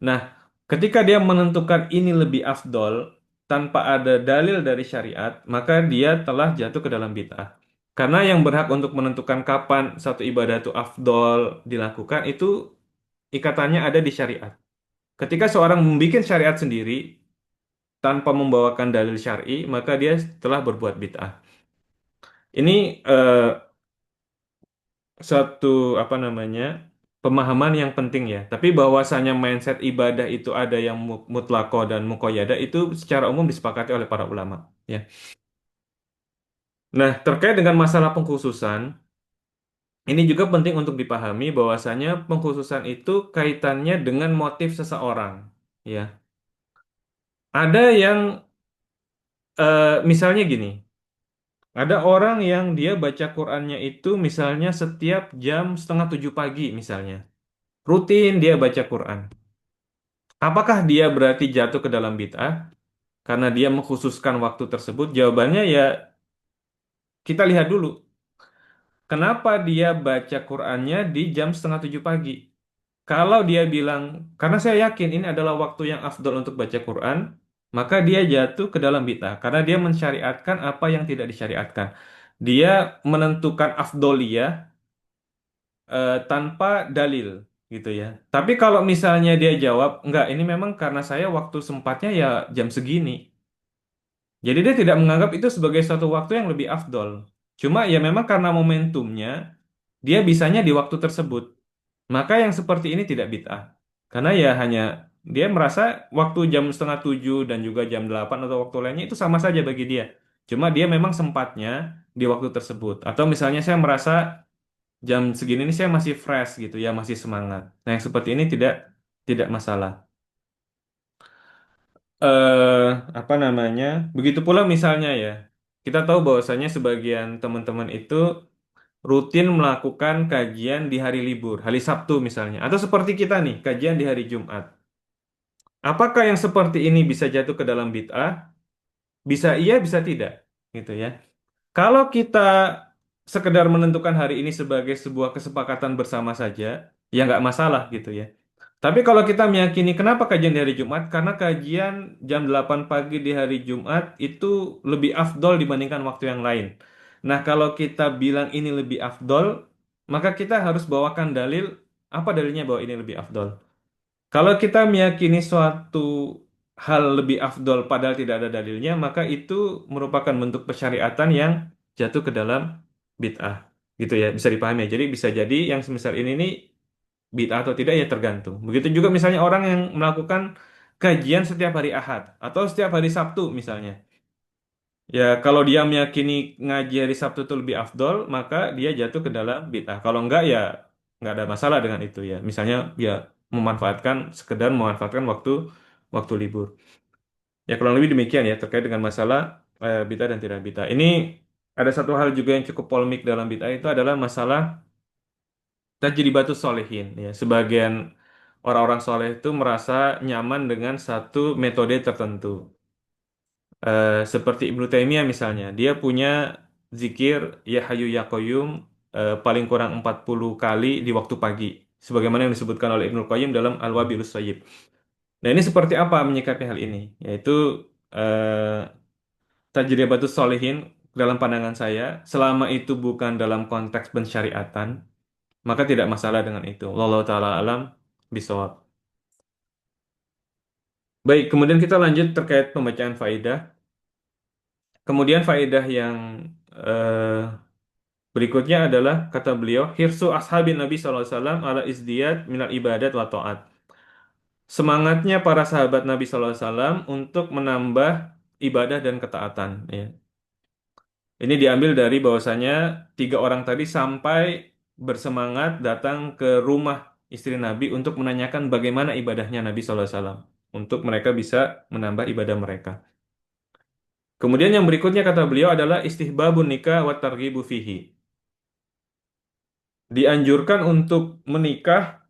Nah, ketika dia menentukan ini lebih afdol tanpa ada dalil dari syariat, maka dia telah jatuh ke dalam bid'ah. Karena yang berhak untuk menentukan kapan satu ibadah itu afdol dilakukan itu ikatannya ada di syariat. Ketika seorang membuat syariat sendiri tanpa membawakan dalil syar'i, maka dia telah berbuat bid'ah. Ini satu apa namanya pemahaman yang penting ya. Tapi bahwasanya mindset ibadah itu ada yang mutlaqo dan muqayyada itu secara umum disepakati oleh para ulama. Ya. Nah, terkait dengan masalah pengkhususan, ini juga penting untuk dipahami bahwasanya pengkhususan itu kaitannya dengan motif seseorang. Ya, ada yang misalnya gini, ada orang yang dia baca Qur'annya itu misalnya setiap jam setengah 7 pagi misalnya, rutin dia baca Quran. Apakah dia berarti jatuh ke dalam bid'ah karena dia mengkhususkan waktu tersebut? Jawabannya ya kita lihat dulu. Kenapa dia baca Qur'annya di jam setengah 7 pagi? Kalau dia bilang, karena saya yakin ini adalah waktu yang afdol untuk baca Quran, maka dia jatuh ke dalam bid'ah karena dia mensyariatkan apa yang tidak disyariatkan. Dia menentukan afdoliyah tanpa dalil gitu ya. Tapi kalau misalnya dia jawab, enggak, ini memang karena saya waktu sempatnya ya jam segini. Jadi dia tidak menganggap itu sebagai suatu waktu yang lebih afdol. Cuma ya memang karena momentumnya, dia bisanya di waktu tersebut. Maka yang seperti ini tidak bid'ah. Karena ya hanya dia merasa waktu jam setengah 7 dan juga jam 8 atau waktu lainnya itu sama saja bagi dia. Cuma dia memang sempatnya di waktu tersebut. Atau misalnya saya merasa jam segini ini saya masih fresh gitu ya, masih semangat. Nah, yang seperti ini tidak masalah. eh Apa namanya? Begitu pula misalnya ya, kita tahu bahwasanya sebagian teman-teman itu rutin melakukan kajian di hari libur, hari Sabtu misalnya, atau seperti kita nih, kajian di hari Jumat. Apakah yang seperti ini bisa jatuh ke dalam bid'ah? Bisa iya, bisa tidak, gitu ya. Kalau kita sekedar menentukan hari ini sebagai sebuah kesepakatan bersama saja, ya nggak masalah gitu ya. Tapi kalau kita meyakini kenapa kajian di hari Jumat? Karena kajian jam 8 pagi di hari Jumat itu lebih afdol dibandingkan waktu yang lain. Nah, kalau kita bilang ini lebih afdol, maka kita harus bawakan dalil, apa dalilnya bahwa ini lebih afdol? Kalau kita meyakini suatu hal lebih afdol padahal tidak ada dalilnya, maka itu merupakan bentuk persyariatan yang jatuh ke dalam bid'ah. Gitu ya, bisa dipahami ya. Jadi bisa jadi yang semisal ini nih bid'ah atau tidak ya tergantung. Begitu juga misalnya orang yang melakukan kajian setiap hari Ahad atau setiap hari Sabtu misalnya. Ya, kalau dia meyakini ngaji hari Sabtu itu lebih afdol, maka dia jatuh ke dalam bid'ah. Kalau enggak ya nggak ada masalah dengan itu ya. Misalnya ya sekedar memanfaatkan waktu waktu libur. Ya kurang lebih demikian ya terkait dengan masalah bid'ah dan tidak bid'ah. Ini ada satu hal juga yang cukup polemik dalam bid'ah itu adalah masalah tajribatus sholihin ya. Sebagian orang-orang soleh itu merasa nyaman dengan satu metode tertentu. Seperti Ibnu Taimiyah misalnya, dia punya zikir Ya Hayyu Ya Qayyum paling kurang 40 kali di waktu pagi. Sebagaimana yang disebutkan oleh Ibnu Qayyim dalam Al-Wabilus Thayyib. Nah, ini seperti apa menyikapi hal ini? Yaitu eh, tajribatus sholihin dalam pandangan saya, selama itu bukan dalam konteks pensyariatan, maka tidak masalah dengan itu. Wallahu taala alam bisawab. Baik, kemudian kita lanjut terkait pembacaan faidah. Kemudian faidah yang eh, berikutnya adalah kata beliau, hirsu ashabin Nabi SAW ala izdiyad minal ibadat wa ta'at. Semangatnya para sahabat Nabi SAW untuk menambah ibadah dan ketaatan. Ya. Ini diambil dari bahwasanya tiga orang tadi sampai bersemangat datang ke rumah istri Nabi untuk menanyakan bagaimana ibadahnya Nabi SAW. Untuk mereka bisa menambah ibadah mereka. Kemudian yang berikutnya kata beliau adalah istihbabun nikah wa targhibu fihi. Dianjurkan untuk menikah,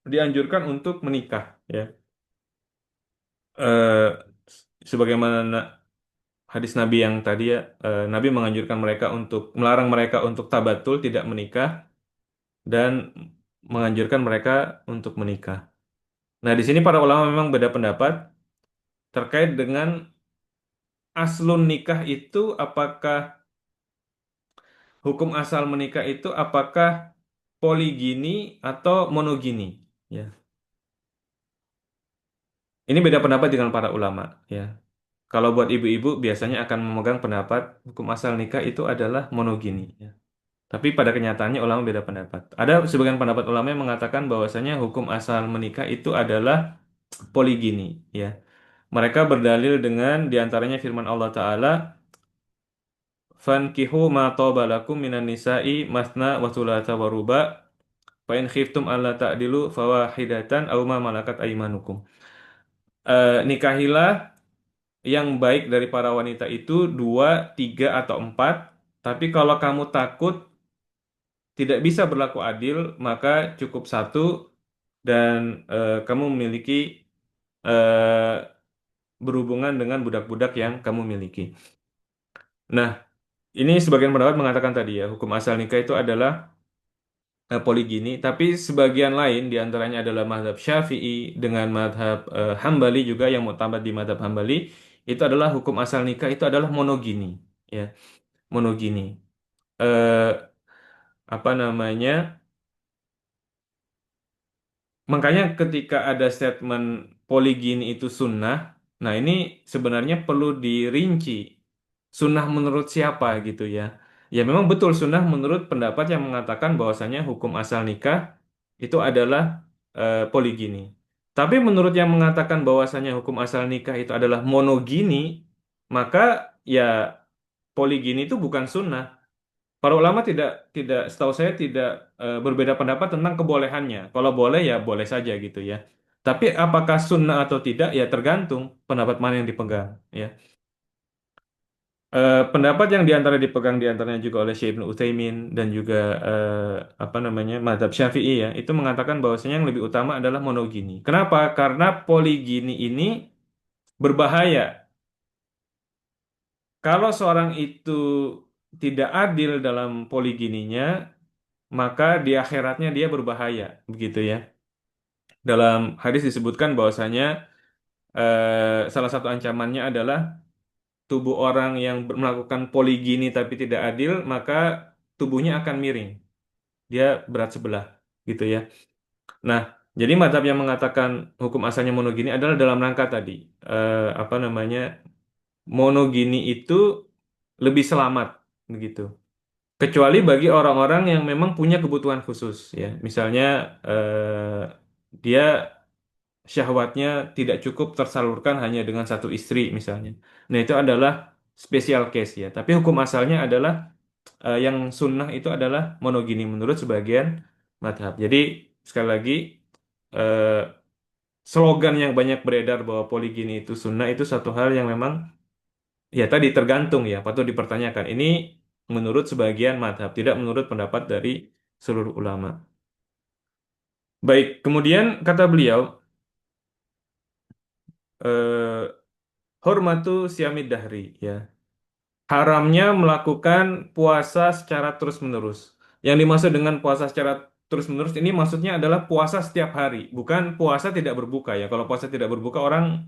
dianjurkan untuk menikah, ya. Eh, Sebagaimana hadis Nabi yang tadi ya, Nabi menganjurkan mereka untuk melarang mereka untuk tabatul, tidak menikah, dan menganjurkan mereka untuk menikah. Nah, di sini para ulama memang beda pendapat terkait dengan aslun nikah itu apakah hukum asal menikah itu apakah poligini atau monogini, ya. Ini beda pendapat dengan para ulama, ya. Kalau buat ibu-ibu biasanya akan memegang pendapat hukum asal nikah itu adalah monogini, ya. Tapi pada kenyataannya ulama beda pendapat. Ada sebagian pendapat ulama yang mengatakan bahwasanya hukum asal menikah itu adalah poligini, ya. Mereka berdalil dengan diantaranya firman Allah Ta'ala, Fankihu ma toba lakum minan nisa'i masna wa thulatha wa ruba' fa in khiftum alla ta'dilu fawahidatan aw ma malakat aymanukum. Nikahilah yang baik dari para wanita itu dua, tiga, atau empat. Tapi kalau kamu takut tidak bisa berlaku adil, maka cukup satu dan kamu memiliki eh, berhubungan dengan budak-budak yang kamu miliki. Nah, ini sebagian pendapat mengatakan tadi ya, hukum asal nikah itu adalah poligini, tapi sebagian lain diantaranya adalah mazhab Syafi'i dengan mazhab Hambali juga yang muktamad di mazhab Hambali itu adalah hukum asal nikah itu adalah monogini, ya monogini. Eh, apa namanya? Makanya ketika ada statement poligini itu sunnah, nah ini sebenarnya perlu dirinci. Sunnah menurut siapa gitu ya. Ya memang betul sunnah menurut pendapat yang mengatakan bahwasanya hukum asal nikah itu adalah poligini. Tapi menurut yang mengatakan bahwasanya hukum asal nikah itu adalah monogini, maka ya poligini itu bukan sunnah. Para ulama tidak setahu saya tidak berbeda pendapat tentang kebolehannya. Kalau boleh ya boleh saja gitu ya. Tapi apakah sunnah atau tidak ya tergantung pendapat mana yang dipegang ya. Pendapat yang diantara dipegang diantaranya juga oleh Syekh Ibnu Utsaimin dan juga apa namanya mazhab Syafi'i ya itu mengatakan bahwasanya yang lebih utama adalah monogini. Kenapa? Karena poligini ini berbahaya. Kalau seorang itu tidak adil dalam poligininya, maka di akhiratnya dia berbahaya, begitu ya. Dalam hadis disebutkan bahwasanya salah satu ancamannya adalah tubuh orang yang melakukan poligini tapi tidak adil, maka tubuhnya akan miring, dia berat sebelah, gitu ya. Nah, jadi mazhab yang mengatakan hukum asalnya monogini adalah dalam rangka tadi, apa namanya, monogini itu lebih selamat, begitu. Kecuali bagi orang-orang yang memang punya kebutuhan khusus ya. Misalnya dia syahwatnya tidak cukup tersalurkan hanya dengan satu istri misalnya. Nah, itu adalah special case ya. Tapi hukum asalnya adalah yang sunnah itu adalah monogini menurut sebagian madhab. Jadi sekali lagi eh, slogan yang banyak beredar bahwa poligini itu sunnah itu satu hal yang memang ya tadi tergantung ya, patut dipertanyakan. Ini menurut sebagian madhab, tidak menurut pendapat dari seluruh ulama. Baik, kemudian kata beliau, eh, hormatu siamid dahri, ya. Haramnya melakukan puasa secara terus-menerus. Yang dimaksud dengan puasa secara terus-menerus ini maksudnya adalah puasa setiap hari, bukan puasa tidak berbuka ya. Kalau puasa tidak berbuka orang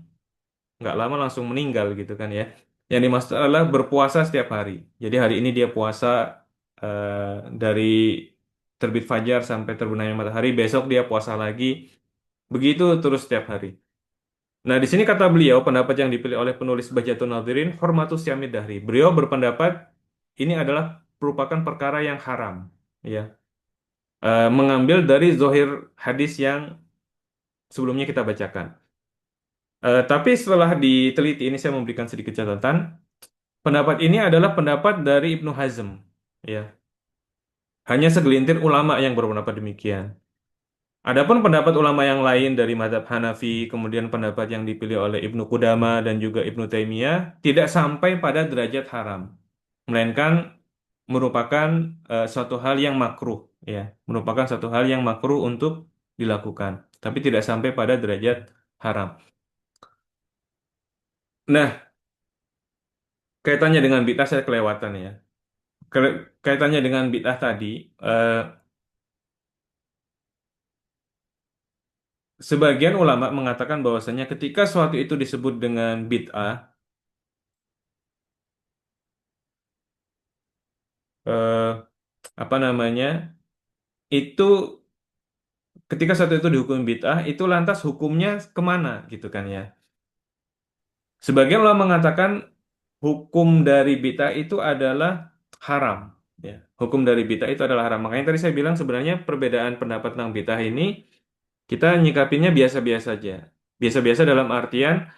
nggak lama langsung meninggal gitu kan ya. Yang dimaksud adalah berpuasa setiap hari. Jadi hari ini dia puasa dari terbit fajar sampai terbenamnya matahari, besok dia puasa lagi, begitu terus setiap hari. Nah, di sini kata beliau, pendapat yang dipilih oleh penulis Bahjatun Nadhirin, Hormatus Yamid Dahri. Beliau berpendapat ini adalah merupakan perkara yang haram, ya. Mengambil dari zohir hadis yang sebelumnya kita bacakan. Tapi setelah diteliti, ini saya memberikan sedikit catatan. Pendapat ini adalah pendapat dari Ibnu Hazm, ya. Hanya segelintir ulama yang berpendapat demikian. Adapun pendapat ulama yang lain dari mazhab Hanafi, kemudian pendapat yang dipilih oleh Ibnu Qudama dan juga Ibnu Taimiyah tidak sampai pada derajat haram, melainkan merupakan suatu hal yang makruh, ya, merupakan suatu hal yang makruh untuk dilakukan, tapi tidak sampai pada derajat haram. Nah, kaitannya dengan bid'ah saya kelewatan ya. Kaitannya dengan bid'ah tadi, eh, sebagian ulama mengatakan bahwasanya ketika suatu itu disebut dengan bid'ah, eh, apa namanya, itu ketika suatu itu dihukum bid'ah, itu lantas hukumnya kemana gitu kan ya. Sebagian ulama mengatakan hukum dari bid'ah itu adalah haram. Ya. Hukum dari bid'ah itu adalah haram. Makanya tadi saya bilang sebenarnya perbedaan pendapat tentang bid'ah ini kita nyikapinya biasa-biasa aja. Biasa-biasa dalam artian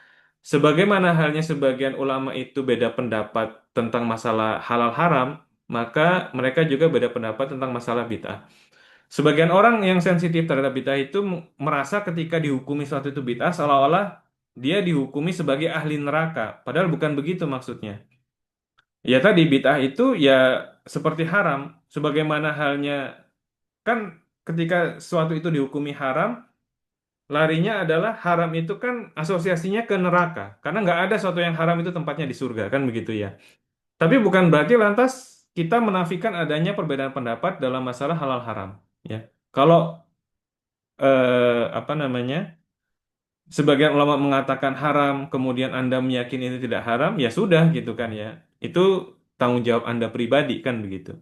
sebagaimana halnya sebagian ulama itu beda pendapat tentang masalah halal haram, maka mereka juga beda pendapat tentang masalah bid'ah. Sebagian orang yang sensitif terhadap bid'ah itu merasa ketika dihukumi suatu itu bid'ah seolah-olah dia dihukumi sebagai ahli neraka. Padahal bukan begitu maksudnya. Ya tadi bid'ah itu ya seperti haram. Sebagaimana halnya kan ketika suatu itu dihukumi haram, larinya adalah haram itu kan asosiasinya ke neraka. Karena nggak ada suatu yang haram itu tempatnya di surga kan begitu ya. Tapi bukan berarti lantas kita menafikan adanya perbedaan pendapat dalam masalah halal haram. Ya. Kalau apa namanya? Sebagian ulama mengatakan haram, kemudian Anda meyakini itu tidak haram, ya sudah gitu kan ya. Itu tanggung jawab Anda pribadi kan begitu.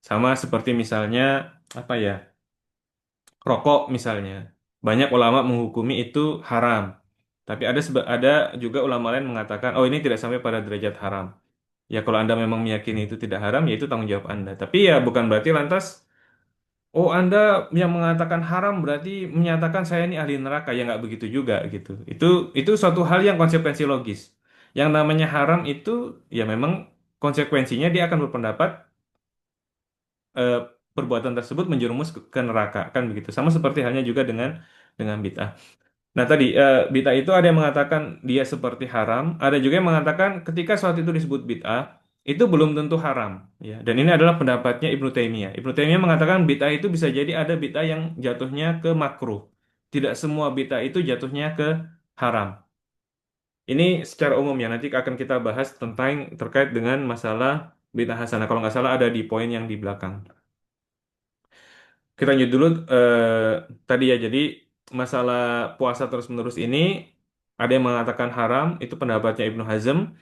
Sama seperti misalnya apa ya? Rokok misalnya. Banyak ulama menghukumi itu haram. Tapi ada juga ulama lain mengatakan, oh ini tidak sampai pada derajat haram. Ya kalau Anda memang meyakini itu tidak haram, ya itu tanggung jawab Anda. Tapi ya bukan berarti lantas, oh Anda yang mengatakan haram berarti menyatakan saya ini ahli neraka. Ya nggak begitu juga gitu. Itu suatu hal yang konsekuensi logis. Yang namanya haram itu ya memang konsekuensinya dia akan berpendapat eh, perbuatan tersebut menjerumus ke neraka kan begitu. Sama seperti halnya juga dengan bid'ah. Nah tadi bid'ah itu ada yang mengatakan dia seperti haram, ada juga yang mengatakan ketika suatu itu disebut bid'ah itu belum tentu haram, ya. Dan ini adalah pendapatnya Ibnu Taimiyah. Ibnu Taimiyah mengatakan bid'ah itu bisa jadi ada bid'ah yang jatuhnya ke makruh. Tidak semua bid'ah itu jatuhnya ke haram. Ini secara umum ya nanti akan kita bahas tentang terkait dengan masalah bid'ah hasanah. Kalau nggak salah ada di poin yang di belakang. Kita lanjut dulu tadi ya. Jadi masalah puasa terus-menerus ini ada yang mengatakan haram, itu pendapatnya Ibnu Hazm.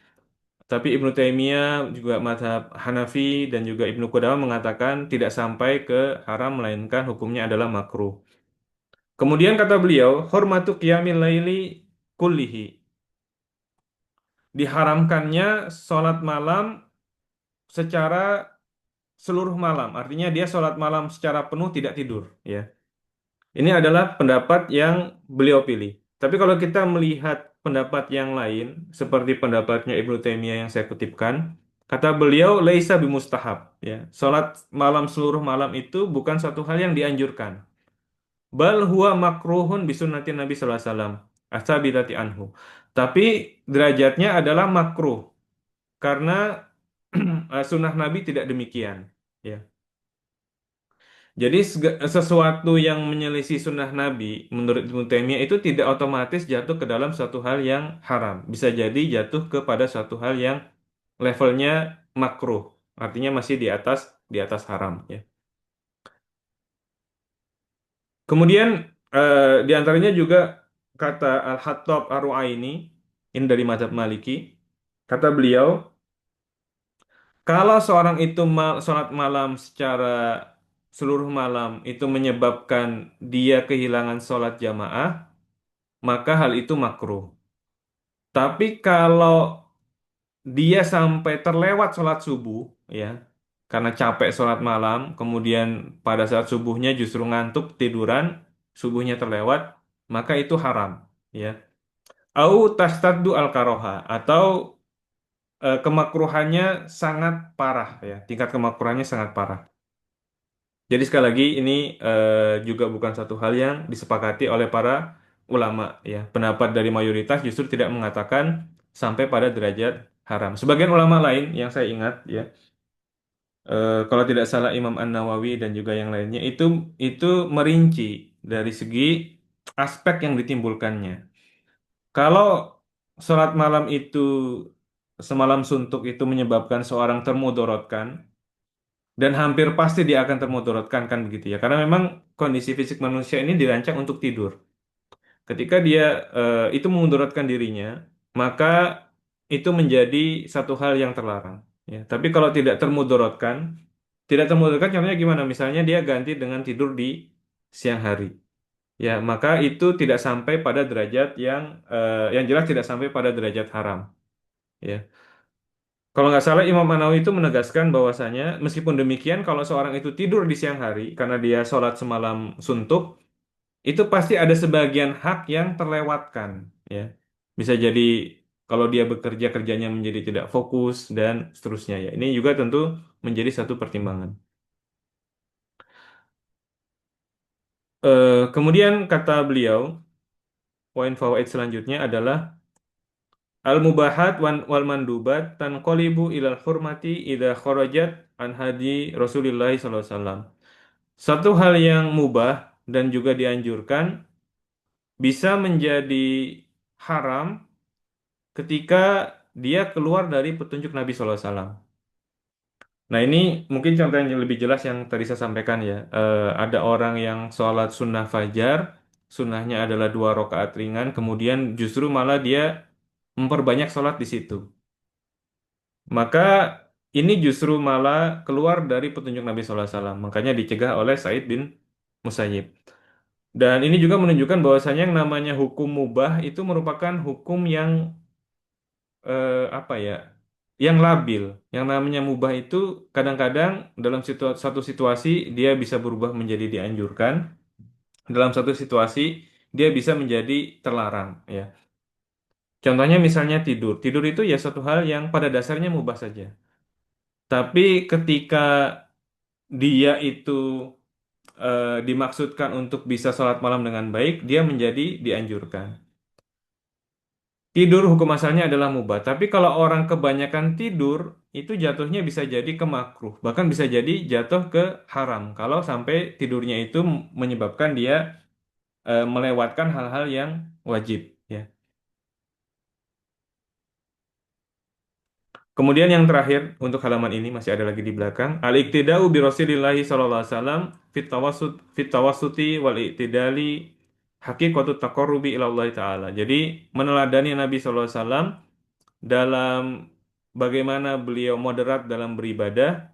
Tapi Ibnu Taimiyah juga mazhab Hanafi dan juga Ibnu Qudamah mengatakan tidak sampai ke haram melainkan hukumnya adalah makruh. Kemudian kata beliau, hormatu qiyamil laili kullihi. Diharamkannya sholat malam secara seluruh malam. Artinya dia sholat malam secara penuh tidak tidur, ya. Ini adalah pendapat yang beliau pilih. Tapi kalau kita melihat pendapat yang lain, seperti pendapatnya Ibnu Taimiyah yang saya kutipkan, kata beliau, laisa bimustahab. Ya, salat malam seluruh malam itu bukan satu hal yang dianjurkan. Bal huwa makruhun bisunnati Nabi sallallahu alaihi wasallam. Asabitati anhu. Tapi derajatnya adalah makruh karena sunnah Nabi tidak demikian. Ya. Jadi sesuatu yang menyelisih sunnah Nabi menurut Ibnu Taimiyah itu tidak otomatis jatuh ke dalam suatu hal yang haram. Bisa jadi jatuh kepada suatu hal yang levelnya makruh. Artinya masih di atas haram ya. Kemudian di antaranya juga kata Al-Hattab Ar-Ru'aini ini dari mazhab Maliki. Kata beliau, kalau seorang itu sholat malam secara seluruh malam itu menyebabkan dia kehilangan sholat jamaah, maka hal itu makruh. Tapi kalau dia sampai terlewat sholat subuh, ya, karena capek sholat malam, kemudian pada saat subuhnya justru ngantuk tiduran, subuhnya terlewat, maka itu haram, ya. Au tastaddu al-karoha atau kemakruhannya sangat parah, ya, tingkat kemakruhannya sangat parah. Jadi sekali lagi ini juga bukan satu hal yang disepakati oleh para ulama ya. Pendapat dari mayoritas justru tidak mengatakan sampai pada derajat haram. Sebagian ulama lain yang saya ingat ya, kalau tidak salah Imam An-Nawawi dan juga yang lainnya itu merinci dari segi aspek yang ditimbulkannya. Kalau sholat malam itu semalam suntuk itu menyebabkan seorang termudorotkan, dan hampir pasti dia akan termudaratkan kan begitu ya karena memang kondisi fisik manusia ini dirancang untuk tidur. Ketika dia itu memudaratkan dirinya, maka itu menjadi satu hal yang terlarang ya. Tapi kalau tidak termudaratkan contohnya gimana, misalnya dia ganti dengan tidur di siang hari, ya maka itu tidak sampai pada derajat yang jelas tidak sampai pada derajat haram ya. Kalau nggak salah Imam An-Nawawi itu menegaskan bahwasanya meskipun demikian kalau seorang itu tidur di siang hari karena dia sholat semalam suntuk, itu pasti ada sebagian hak yang terlewatkan, ya. Bisa jadi kalau dia bekerja kerjanya menjadi tidak fokus dan seterusnya ya. Ini juga tentu menjadi satu pertimbangan. Kemudian kata beliau, poin fawaid selanjutnya adalah al-mubahat wal mandubat tanqalibu ilal hurmati idza kharajat an hadi Rasulillah sallallahu alaihi wasallam. Satu hal yang mubah dan juga dianjurkan bisa menjadi haram ketika dia keluar dari petunjuk Nabi sallallahu alaihi wasallam. Nah, ini mungkin contoh yang lebih jelas yang tadi saya sampaikan ya. Ada orang yang sholat sunnah fajar, sunnahnya adalah 2 rakaat ringan, kemudian justru malah dia memperbanyak sholat di situ. Maka ini justru malah keluar dari petunjuk Nabi SAW. Makanya dicegah oleh Said bin Musayyib. Dan ini juga menunjukkan bahwasanya yang namanya hukum mubah itu merupakan hukum yang apa ya, yang labil. Yang namanya mubah itu kadang-kadang dalam satu situasi dia bisa berubah menjadi dianjurkan, dalam satu situasi dia bisa menjadi terlarang. Ya, contohnya misalnya tidur. Tidur itu ya satu hal yang pada dasarnya mubah saja. Tapi ketika dia itu dimaksudkan untuk bisa sholat malam dengan baik, dia menjadi dianjurkan. Tidur hukum asalnya adalah mubah, tapi kalau orang kebanyakan tidur, itu jatuhnya bisa jadi ke makruh, bahkan bisa jadi jatuh ke haram kalau sampai tidurnya itu menyebabkan dia melewatkan hal-hal yang wajib, ya. Kemudian yang terakhir untuk halaman ini masih ada lagi di belakang, al-iqtida'u bi Rasulillahi sallallahu alaihi wasallam fit tawassuti wal iqtidali haqiqatut taqarrubi ila Allah taala. Jadi meneladani Nabi sallallahu alaihi wasallam dalam bagaimana beliau moderat dalam beribadah,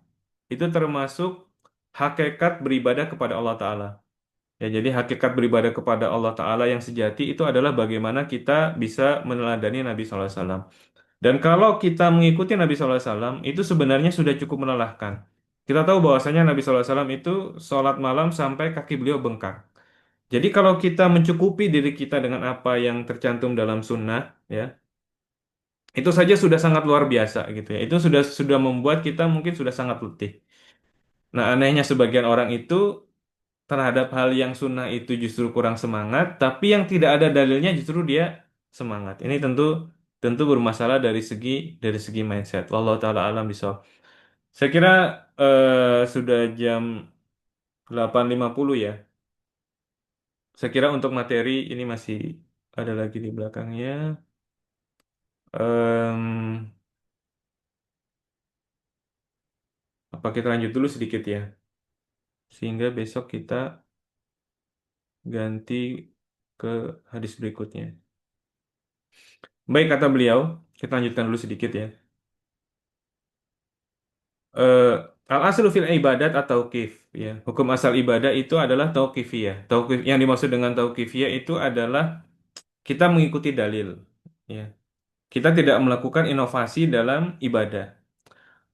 itu termasuk hakikat beribadah kepada Allah Ta'ala. Ya, jadi hakikat beribadah kepada Allah Ta'ala yang sejati itu adalah bagaimana kita bisa meneladani Nabi SAW. Dan kalau kita mengikuti Nabi SAW, itu sebenarnya sudah cukup melelahkan. Kita tahu bahwasanya Nabi SAW itu sholat malam sampai kaki beliau bengkak. Jadi kalau kita mencukupi diri kita dengan apa yang tercantum dalam sunnah, ya, itu saja sudah sangat luar biasa gitu ya. Itu sudah membuat kita mungkin sudah sangat letih. Nah, anehnya sebagian orang itu terhadap hal yang sunnah itu justru kurang semangat, tapi yang tidak ada dalilnya justru dia semangat. Ini tentu tentu bermasalah dari segi mindset. Wallahu taala alam bisawab. Saya kira sudah jam 8.50 ya. Saya kira untuk materi ini masih ada lagi di belakangnya. Em, apa kita lanjut dulu sedikit ya, sehingga besok kita ganti ke hadis berikutnya. Baik, kata beliau, kita lanjutkan dulu sedikit ya. Eh, al-aslu fil ibadat atau tauqif ya. Hukum asal ibadah itu adalah tauqifiyah. Tauqif yang dimaksud dengan tauqifiyah itu adalah kita mengikuti dalil ya. Kita tidak melakukan inovasi dalam ibadah.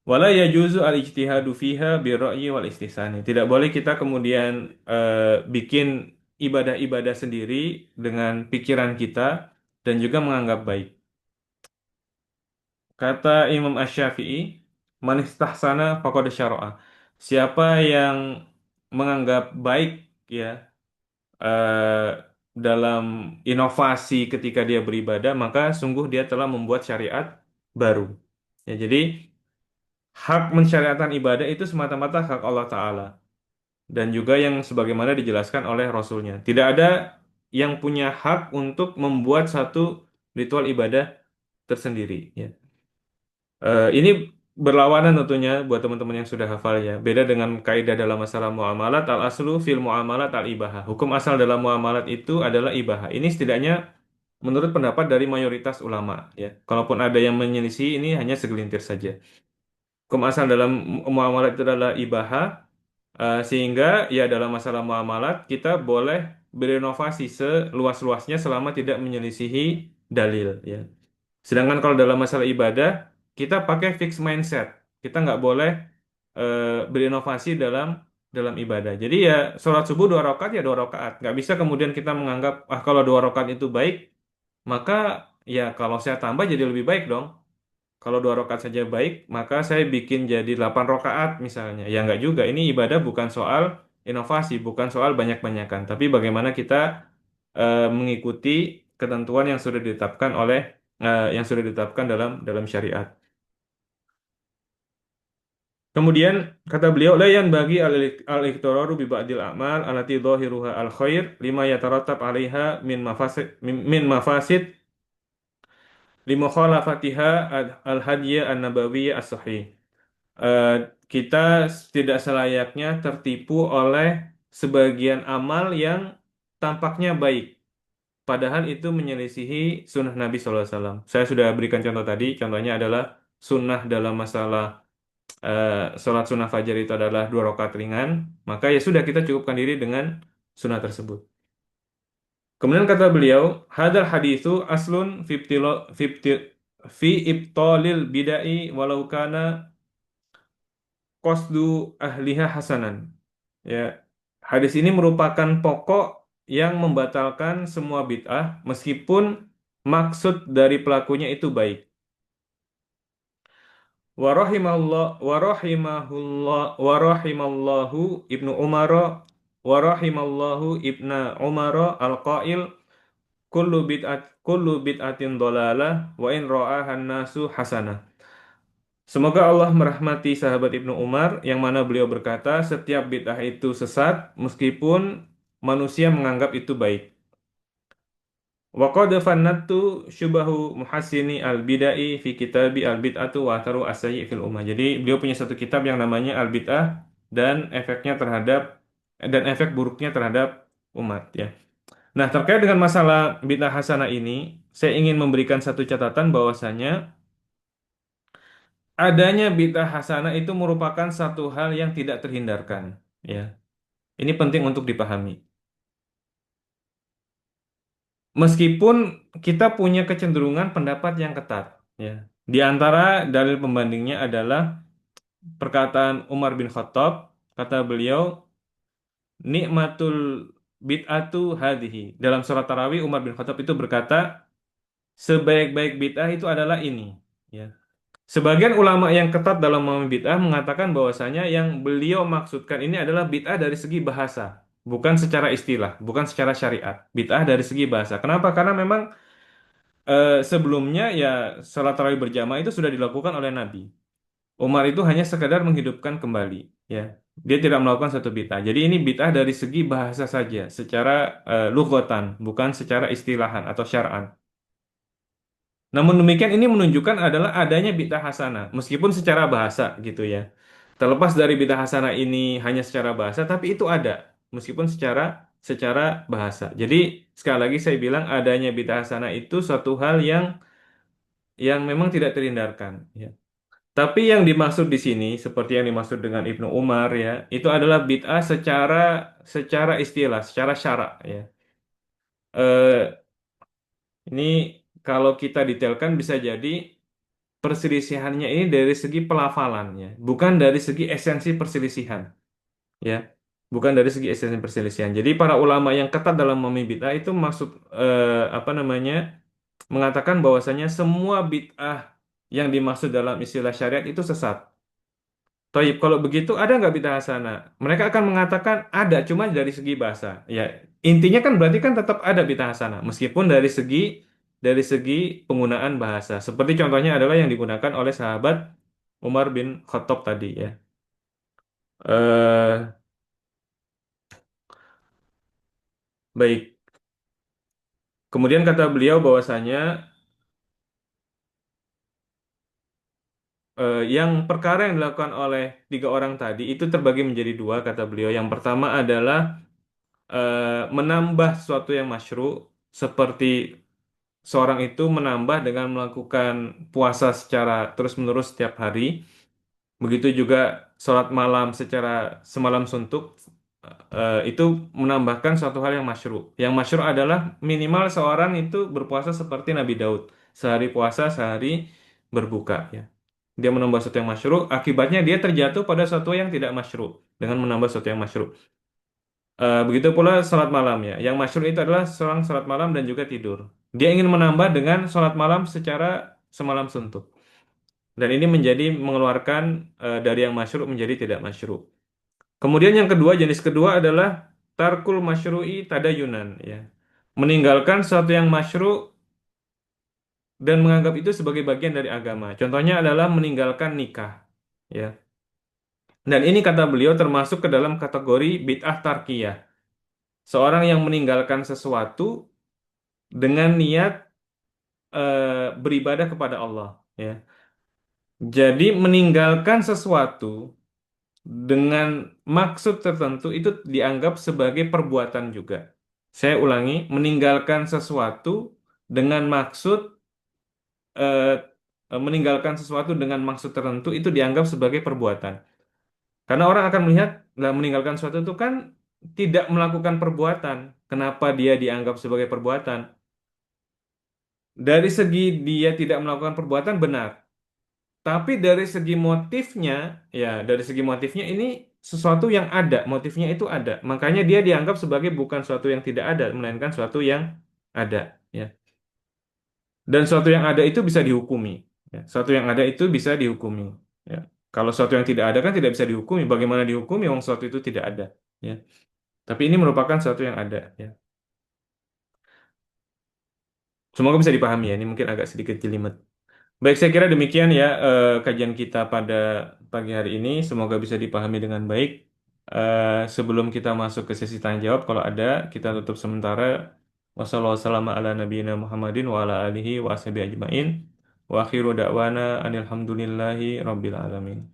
Wala yajuzu al-ijtihadu fiha birra'yi wal istisani. Tidak boleh kita kemudian bikin ibadah-ibadah sendiri dengan pikiran kita dan juga menganggap baik. Kata Imam Asy-Syafi'i, man istahsana faqad syara'a. Siapa yang menganggap baik ya eh, dalam inovasi ketika dia beribadah, maka sungguh dia telah membuat syariat baru. Ya, jadi hak mensyariatkan ibadah itu semata-mata hak Allah Ta'ala. Dan juga yang sebagaimana dijelaskan oleh Rasulnya. Tidak ada yang punya hak untuk membuat satu ritual ibadah tersendiri. Ya. Ini berlawanan tentunya buat teman-teman yang sudah hafal ya. Beda dengan kaidah dalam masalah muamalat, al aslu fil muamalat al ibahah. Hukum asal dalam muamalat itu adalah ibahah. Ini setidaknya menurut pendapat dari mayoritas ulama ya. Kalaupun ada yang menyelisih, ini hanya segelintir saja. Hukum asal dalam muamalat itu adalah ibahah, sehingga ya dalam masalah muamalat kita boleh berinovasi seluas-luasnya selama tidak menyelisihi dalil ya. Sedangkan kalau dalam masalah ibadah, kita pakai fixed mindset. Kita nggak boleh berinovasi dalam ibadah. Jadi ya sholat subuh 2 rakaat ya 2 rakaat. Nggak bisa kemudian kita menganggap kalau 2 rakaat itu baik, maka ya kalau saya tambah jadi lebih baik dong. Kalau 2 rakaat saja baik, maka saya bikin jadi 8 rakaat misalnya. Ya nggak juga. Ini ibadah bukan soal inovasi, bukan soal banyak-banyakan, tapi bagaimana kita mengikuti ketentuan yang sudah ditetapkan dalam syariat. Kemudian kata beliau, layan bagi al-iqtiraru bi ba'dil a'mal allati dhahiruha al-khair lima yatarattab 'alaiha min mafasid limukhalafatiha al-hadiyah an-nabawiyyah as-sahih. kita tidak selayaknya tertipu oleh sebagian amal yang tampaknya baik. Padahal itu menyelisihi sunnah Nabi SAW. Saya sudah berikan contoh tadi. Contohnya adalah sunnah dalam masalah eh, sholat sunnah fajar itu adalah 2 rakaat ringan. Maka ya sudah kita cukupkan diri dengan sunnah tersebut. Kemudian kata beliau, hadal haditsu aslun fi ibtalil bidai walau kana qasdu ahliha hasanan. Ya, hadis ini merupakan pokok yang membatalkan semua bid'ah meskipun maksud dari pelakunya itu baik. Warahimallahu Ibnu Umar warahimallahu Ibnu Umar al-qail kullu bid'atin dhalalah wa in ra'ahan nasu hasanah. Semoga Allah merahmati sahabat Ibnu Umar yang mana beliau berkata, setiap bid'ah itu sesat meskipun manusia menganggap itu baik. Wa qad fannatu syubahu muhassini al-bidai fi kitabi al-bid'atu wa atharu as-sayyi' fil ummah. Jadi beliau punya satu kitab yang namanya Al-Bid'ah dan efeknya terhadap dan efek buruknya terhadap umat ya. Nah, terkait dengan masalah bid'ah hasanah ini, saya ingin memberikan satu catatan bahwasanya adanya bid'ah hasanah itu merupakan satu hal yang tidak terhindarkan ya. Ini penting untuk dipahami. Meskipun kita punya kecenderungan pendapat yang ketat ya. Di antara dalil pembandingnya adalah perkataan Umar bin Khattab, kata beliau, nikmatul bid'atu hadhihi. Dalam surat Tarawih Umar bin Khattab itu berkata, sebaik-baik bid'ah itu adalah ini ya. Sebagian ulama yang ketat dalam memahami bid'ah mengatakan bahwasanya yang beliau maksudkan ini adalah bid'ah dari segi bahasa, bukan secara istilah, bukan secara syariat. Bid'ah dari segi bahasa. Kenapa? Karena memang sebelumnya ya salat tarawih berjamaah itu sudah dilakukan oleh Nabi. Umar itu hanya sekedar menghidupkan kembali, ya. Dia tidak melakukan satu bid'ah. Jadi ini bid'ah dari segi bahasa saja, secara lughatan, bukan secara istilahan atau syar'an. Namun demikian ini menunjukkan adalah adanya bid'ah hasanah meskipun secara bahasa gitu ya. Terlepas dari bid'ah hasanah ini hanya secara bahasa tapi itu ada meskipun secara bahasa. Jadi sekali lagi saya bilang adanya bid'ah hasanah itu suatu hal yang memang tidak terhindarkan ya. Tapi yang dimaksud di sini seperti yang dimaksud dengan Ibnu Umar ya, itu adalah bid'ah secara istilah, secara syarak ya. Eh, ini kalau kita detailkan bisa jadi perselisihannya ini dari segi pelafalannya, bukan dari segi esensi perselisihan, ya, bukan dari segi esensi perselisihan. Jadi para ulama yang ketat dalam memahami bid'ah itu maksud apa namanya mengatakan bahwasanya semua bid'ah yang dimaksud dalam istilah syariat itu sesat. Taib, kalau begitu ada nggak bid'ah hasanah? Mereka akan mengatakan ada, cuma dari segi bahasa. Ya, intinya kan berarti kan tetap ada bid'ah hasanah, meskipun dari segi penggunaan bahasa. Seperti contohnya adalah yang digunakan oleh sahabat Umar bin Khattab tadi ya. eh Baik. Kemudian kata beliau bahwasanya yang perkara yang dilakukan oleh 3 orang tadi itu terbagi menjadi dua kata beliau. Yang pertama adalah menambah sesuatu yang masyru seperti seorang itu menambah dengan melakukan puasa secara terus-menerus setiap hari. Begitu juga sholat malam secara semalam suntuk itu menambahkan suatu hal yang masyru'. Yang masyru' adalah minimal seorang itu berpuasa seperti Nabi Daud, sehari puasa, sehari berbuka ya. Dia menambah sesuatu yang masyru', akibatnya dia terjatuh pada sesuatu yang tidak masyru' dengan menambah sesuatu yang masyru'. Begitu pula sholat malam ya. Yang masyru' itu adalah seorang sholat malam dan juga tidur. Dia ingin menambah dengan sholat malam secara semalam suntuk. Dan ini menjadi mengeluarkan dari yang masyru' menjadi tidak masyru'. Kemudian yang kedua, jenis kedua adalah tarkul masyru'i tadayunan ya. Meninggalkan sesuatu yang masyru' dan menganggap itu sebagai bagian dari agama. Contohnya adalah meninggalkan nikah ya. Dan ini kata beliau termasuk ke dalam kategori bid'ah tarkiyah. Seorang yang meninggalkan sesuatu dengan niat beribadah kepada Allah ya. Jadi meninggalkan sesuatu dengan maksud tertentu itu dianggap sebagai perbuatan juga. Saya ulangi, meninggalkan sesuatu dengan maksud eh, meninggalkan sesuatu dengan maksud tertentu itu dianggap sebagai perbuatan. Karena orang akan melihat, lah meninggalkan sesuatu itu kan tidak melakukan perbuatan. Kenapa dia dianggap sebagai perbuatan? Dari segi dia tidak melakukan perbuatan benar. Tapi dari segi motifnya, ya dari segi motifnya ini sesuatu yang ada, motifnya itu ada. Makanya dia dianggap sebagai bukan sesuatu yang tidak ada, melainkan sesuatu yang ada. Ya. Dan sesuatu yang ada itu bisa dihukumi. Ya. Sesuatu yang ada itu bisa dihukumi. Ya. Kalau sesuatu yang tidak ada kan tidak bisa dihukumi. Bagaimana dihukumi? Wong sesuatu itu tidak ada. Ya. Tapi ini merupakan sesuatu yang ada. Ya. Semoga bisa dipahami ya. Ini mungkin agak sedikit jelimet. Baik, saya kira demikian ya kajian kita pada pagi hari ini. Semoga bisa dipahami dengan baik. Sebelum kita masuk ke sesi tanya jawab, kalau ada kita tutup sementara. Wassalamualaikum ala nabiyina Muhammadin wa ala alihi wa ashabihi ajmain. Wa akhiru da'wana anilhamdulillahi rabbil alamin.